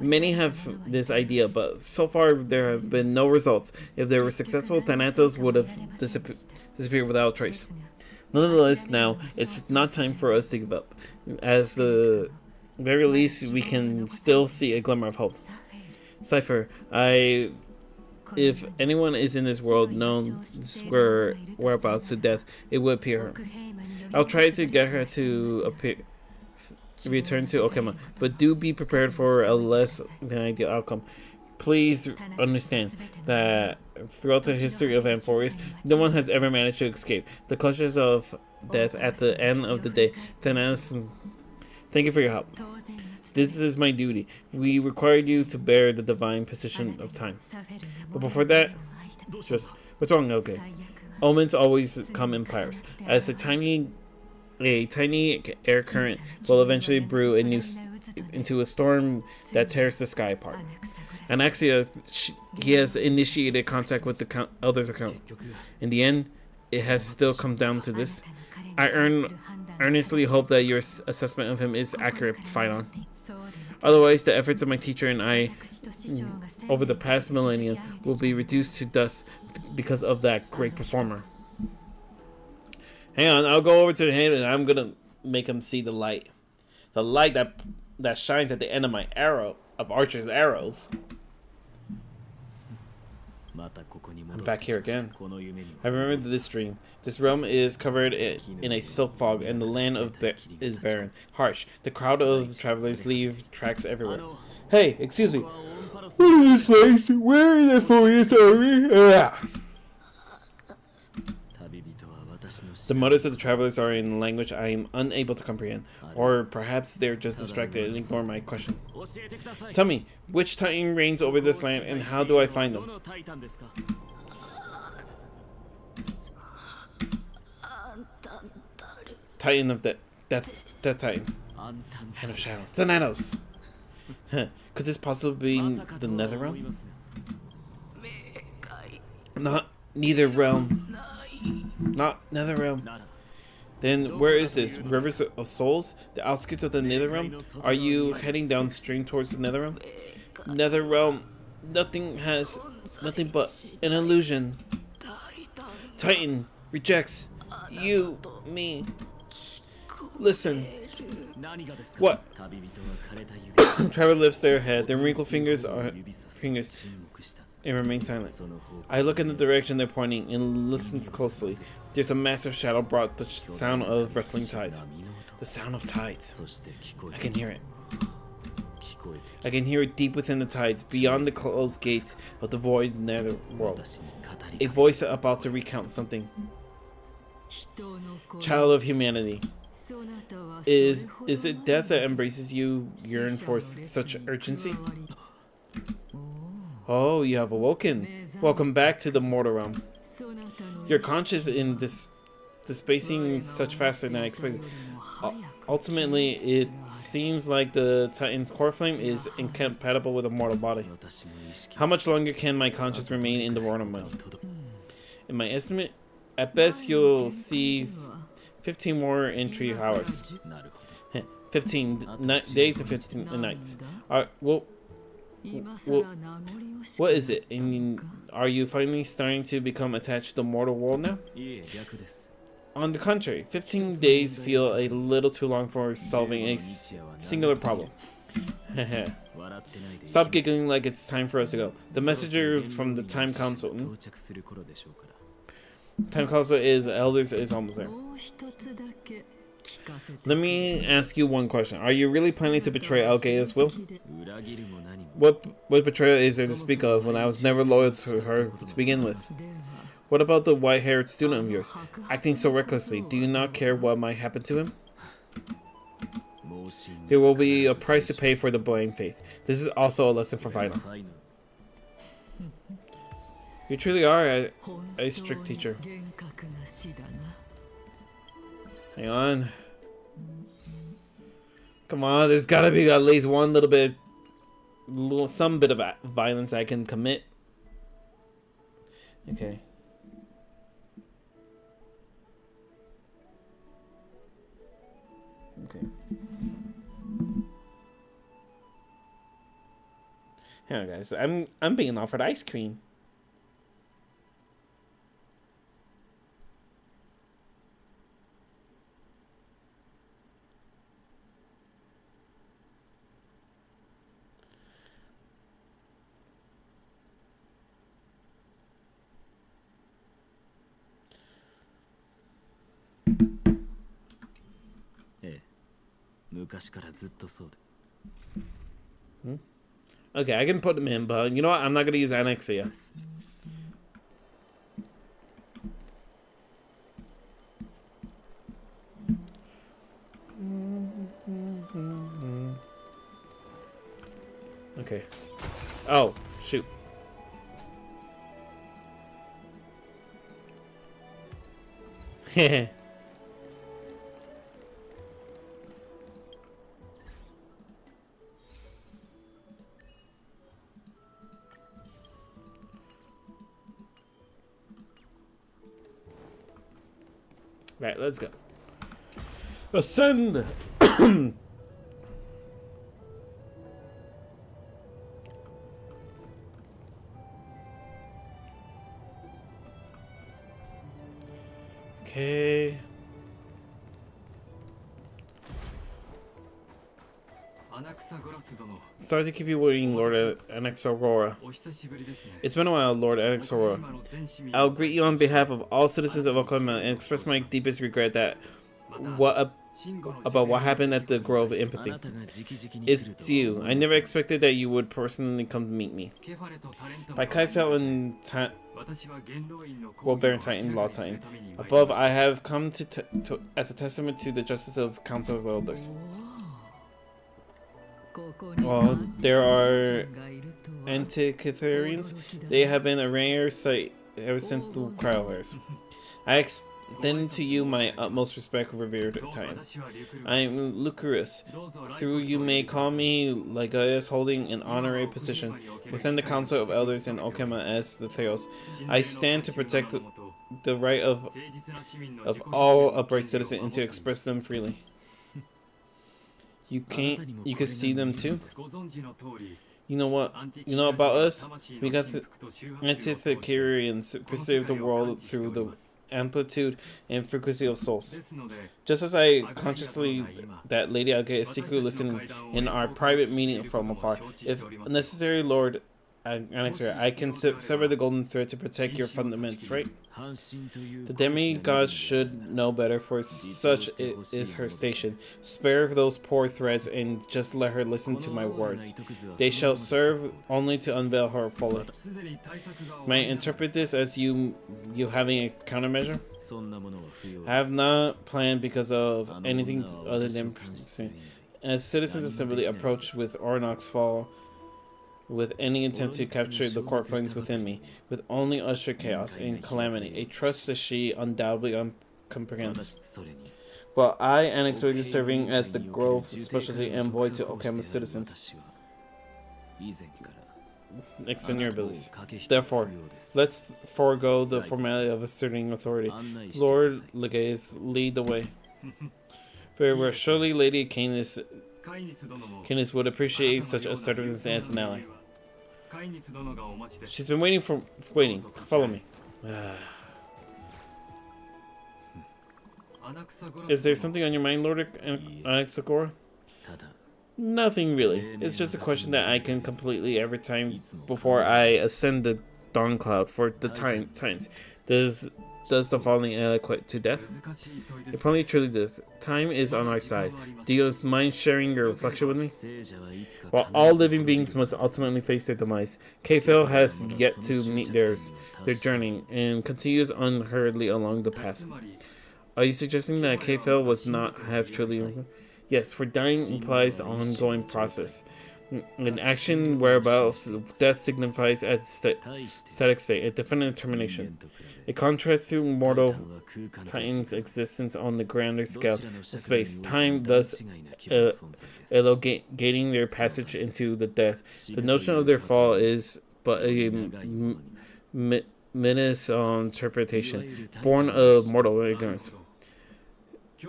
Many have this idea, but so far there have been no results. If they were successful, Thanatos would have disappeared without trace. Nonetheless, now it's not time for us to give up. As the very least, we can still see a glimmer of hope. Cypher, if anyone is in this world known whereabouts to death, it would appear her. I'll try to get her to return to Okema, but do be prepared for a less than ideal outcome. Please understand that throughout the history of Amphorius, no one has ever managed to escape the clutches of death at the end of the day. Thanos, thank you for your help. This is my duty. We required you to bear the divine position of time. But before that, just what's wrong? Okay. Omens always come in pyres. As a tiny air current will eventually brew into a storm that tears the sky apart. Anaxia, he has initiated contact with the Elder's account. In the end, it has still come down to this. I earnestly hope that your assessment of him is accurate, Phaidon. Otherwise, the efforts of my teacher and I over the past millennia will be reduced to dust because of that great performer. Hang on, I'll go over to him and I'm gonna make him see the light. The light that shines at the end of my arrow, of Archer's arrows. I'm back here again. I remember this dream. This realm is covered in a silk fog, and the land is barren, harsh. The crowd of travelers leave tracks everywhere. Hey, excuse me. What is this place? Where in Amphorius are we? The motives of the travelers are in language I am unable to comprehend, or perhaps they're just distracted and ignore my question. Tell me, which Titan reigns over this land, and how do I find them? Titan of Death Titan. Hand of Shadow. Thanatos! Could this possibly be the Nether Realm? Neither realm. Not Nether Realm. Then where is this? Rivers of Souls? The outskirts of the Nether Realm? Are you heading downstream towards the Nether Realm? Nether Realm. Nothing but an illusion. Titan rejects you, me. Listen. What? Traveler lifts their head. Their wrinkled fingers and remain silent. I look in the direction they're pointing and listens closely. There's a massive shadow brought the sound of wrestling tides. The sound of tides. I can hear it. I can hear it deep within the tides, beyond the closed gates of the void nether world. A voice about to recount something. Child of humanity. Is it death that embraces you yearn for such urgency? Oh, you have awoken. Welcome back to the mortal realm. You're conscious in dispacing such faster than I expected. Ultimately, it seems like the Titan's core flame is incompatible with a mortal body. How much longer can my conscience remain in the mortal realm? In my estimate, at best you'll see 15 more entry hours. 15 days and 15 nights. What is it? Are you finally starting to become attached to the mortal world now? On the contrary, 15 days feel a little too long for solving a singular problem. Stop giggling like it's time for us to go. The messenger from the Time Council. Time Council is elders is almost there. Let me ask you one question. Are you really planning to betray Algaea's will? What betrayal is there to speak of when I was never loyal to her to begin with? What about the white-haired student of yours, acting so recklessly? Do you not care what might happen to him? There will be a price to pay for the blind faith. This is also a lesson for final. You truly are a strict teacher. Hang on. Come on, there's gotta be at least one little bit, some bit of violence I can commit. Okay. Okay. Hang on, guys. I'm being offered ice cream. Okay, I can put them in, but you know what? I'm not gonna use Annexia. Okay. Oh, shoot. Heh. Right, let's go. Ascend! Okay. Sorry to keep you waiting, Lord Anaxagora. It's been a while, Lord Anaxagora. I'll greet you on behalf of all citizens of Okama and express my deepest regret that about what happened at the Grove of Empathy. It's you. I never expected that you would personally come to meet me. By Kaifel and World Baron Titan, Law Titan. Above, I have come to as a testament to the justice of Council of Elders. Well, there are Antikytherians. They have been a rare sight ever since the Crowlers. I extend to you my utmost respect, revered Titan. I am Lucarus. Through you may call me Ligaius, holding an honorary position within the Council of Elders in Okama as the Theos. I stand to protect the right of all upright citizens and to express them freely. You can see them too. You know what? You know about us? We got the Antikytherians perceive the world through the amplitude and frequency of souls. Just as I consciously that Lady Alga is secretly listening in our private meeting from afar. If necessary, Lord Annexer, I can sever the golden thread to protect your fundaments, right? The demigod should know better, for such is her station. Spare those poor threads and just let her listen to my words. They shall serve only to unveil her fully. May I interpret this as you having a countermeasure? I have not planned because of anything other than as citizens assembly approach with Ornox fall with any intent to capture the court findings within me, with only usher chaos and calamity, a trust that she undoubtedly comprehends. But I, Annexoid, is serving as the Grove Specialty Envoy to Okama's citizens. Extend your abilities. Therefore, let's forego the formality of asserting authority. Lord Legaze, lead the way. Very well, surely Lady Canis would appreciate such assertiveness as an ally. She's been waiting. Follow me. Is there something on your mind, Lord Anaxagora? Nothing really. It's just a question that I can completely every time before I ascend the Dawn Cloud for the Titans. Does the falling equate to death? It probably truly does. Time is on our side. Do you mind sharing your reflection with me? While all living beings must ultimately face their demise, Kfel has yet to meet their journey and continues unhurriedly along the path. Are you suggesting that Kfel was not have truly? Yes, for dying implies ongoing process. An action whereabouts death signifies a static state, a definite termination. A contrast to mortal Titan's existence on the grander scale of space, time thus elongating their passage into the death. The notion of their fall is but a misinterpretation, born of mortal ignorance.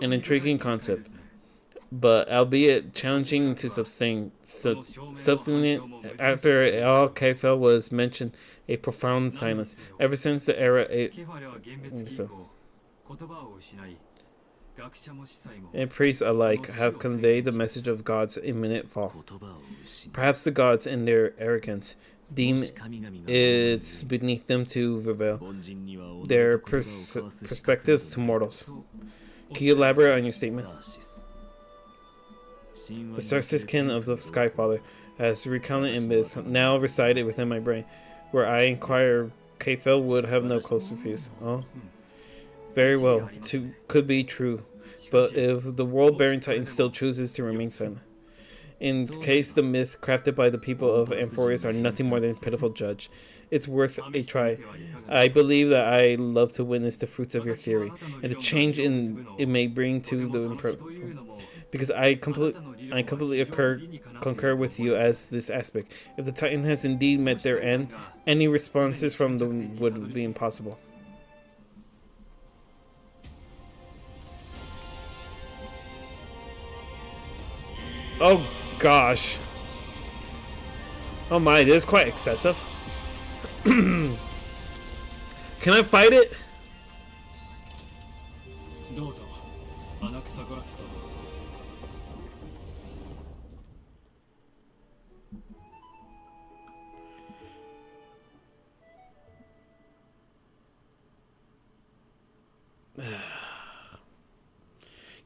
An intriguing concept, but albeit challenging to sustain. Subsequent after Al Kaifel was mentioned, a profound silence. Ever since the era, and priests alike have conveyed the message of God's imminent fall. Perhaps the gods, in their arrogance, deem it's beneath them to reveal their perspectives to mortals. Can you elaborate on your statement? The Starsis kin of the Skyfather has recounted in this, now resided within my brain, where I inquire Kfel would have no closer views. Oh? Very well, could be true, but if the world-bearing Titan still chooses to remain silent, in case the myths crafted by the people of Amphorius are nothing more than a pitiful judge, it's worth a try. I believe that I love to witness the fruits of your theory, and the change it may bring to the because I completely concur with you as this aspect. If the Titan has indeed met their end, any responses from them would be impossible. Oh gosh. Oh my, this is quite excessive. Can I fight it?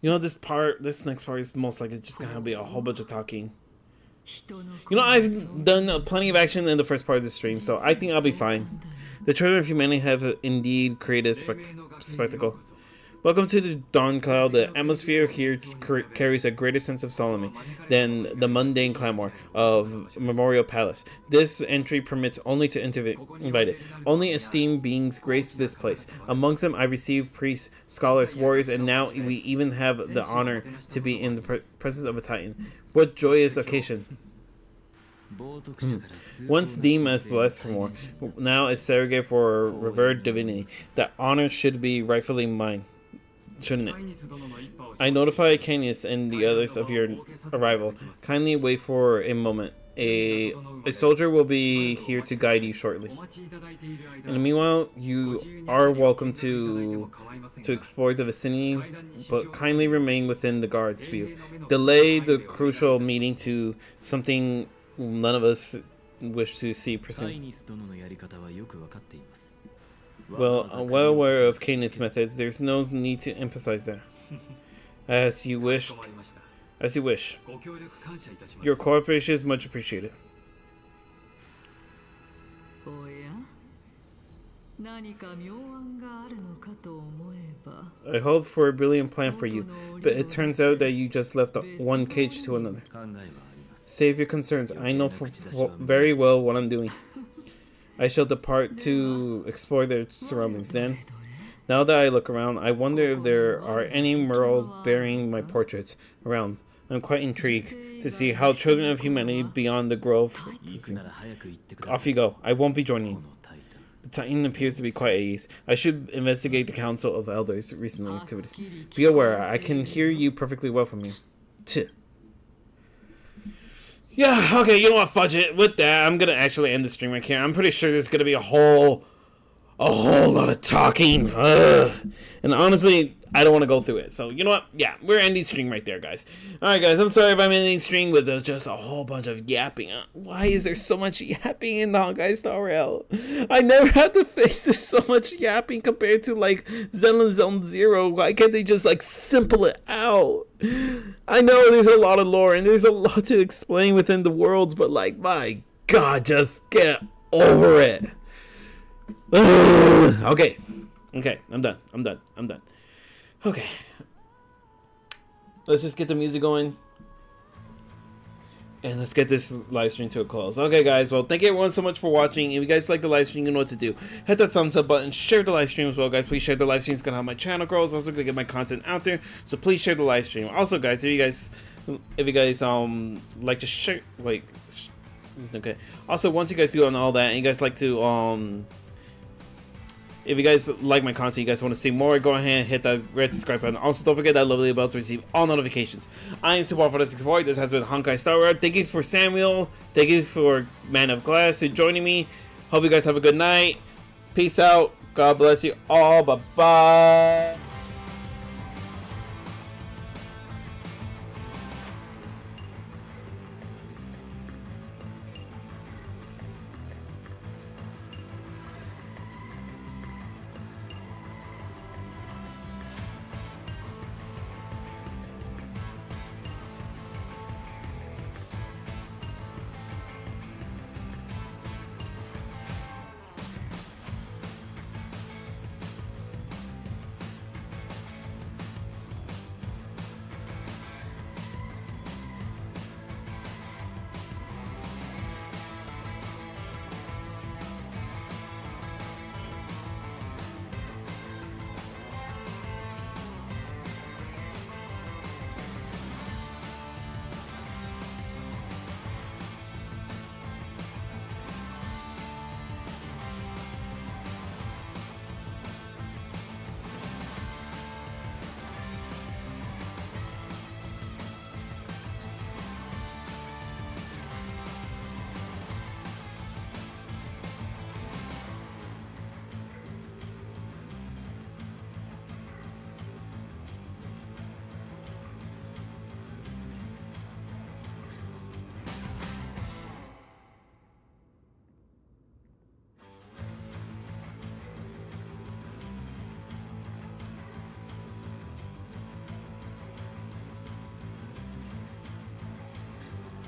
You know, this next part is most likely just gonna be a whole bunch of talking. You know, I've done plenty of action in the first part of the stream, so I think I'll be fine. The children of humanity have indeed created a spectacle. Welcome to the Dawn Cloud. The atmosphere here carries a greater sense of solemnity than the mundane clamor of Memorial Palace. This entry permits only to invited. Only esteemed beings grace this place. Amongst them I receive priests, scholars, warriors, and now we even have the honor to be in the presence of a Titan. What joyous occasion. Once deemed as blasphemous, now is surrogate for a revered divinity. That honor should be rightfully mine. Shouldn't it? I notify Canius and the others of your arrival. Kindly wait for a moment. A soldier will be here to guide you shortly. In the meanwhile, you are welcome to explore the vicinity, but kindly remain within the guard's view. Delay the crucial meeting to something none of us wish to see proceed. Well, I'm well aware of Canius' methods. There's no need to emphasize there. As you wish. As you wish. Your cooperation is much appreciated. I hoped for a brilliant plan for you, but it turns out that you just left one cage to another. Save your concerns. I know very well what I'm doing. I shall depart to explore their surroundings. Then, now that I look around, I wonder if there are any murals bearing my portraits around. I'm quite intrigued to see how children of humanity beyond the grove. Off you go. I won't be joining you. The Titan appears to be quite at ease. I should investigate the Council of Elders' recent activities. Be aware, I can hear you perfectly well from here. Yeah, okay, you know what, fudge it. With that, I'm gonna actually end the stream right here. I'm pretty sure there's gonna be a whole lot of talking. Ugh. And honestly, I don't want to go through it. So, you know what? Yeah, we're ending stream right there, guys. Alright, guys, I'm sorry if I'm ending stream with just a whole bunch of yapping. Why is there so much yapping in the Honkai Star Rail? I never had to face this so much yapping compared to, like, Zenless Zone Zero. Why can't they just, like, simple it out? I know there's a lot of lore and there's a lot to explain within the worlds, but, like, my God, just get over it. Okay, I'm done. Okay. let's just get the music going. And let's get this live stream to a close. Okay, guys. Well, thank you everyone so much for watching. If you guys like the live stream, you know what to do. Hit the thumbs up button. Share the live stream as well, guys. Please share the live stream. It's going to help my channel grow. It's also going to get my content out there. So please share the live stream. Also, guys, if you guys like to share, like, okay. Also, once you guys do on all that, and you guys like to if you guys like my content, you guys want to see more, go ahead and hit that red subscribe button. Also, don't forget that lovely bell to receive all notifications. I am Super Alfredo 64. This has been Honkai Star Wars. Thank you for Samuel. Thank you for Man of Glass for joining me. Hope you guys have a good night. Peace out. God bless you all. Bye-bye.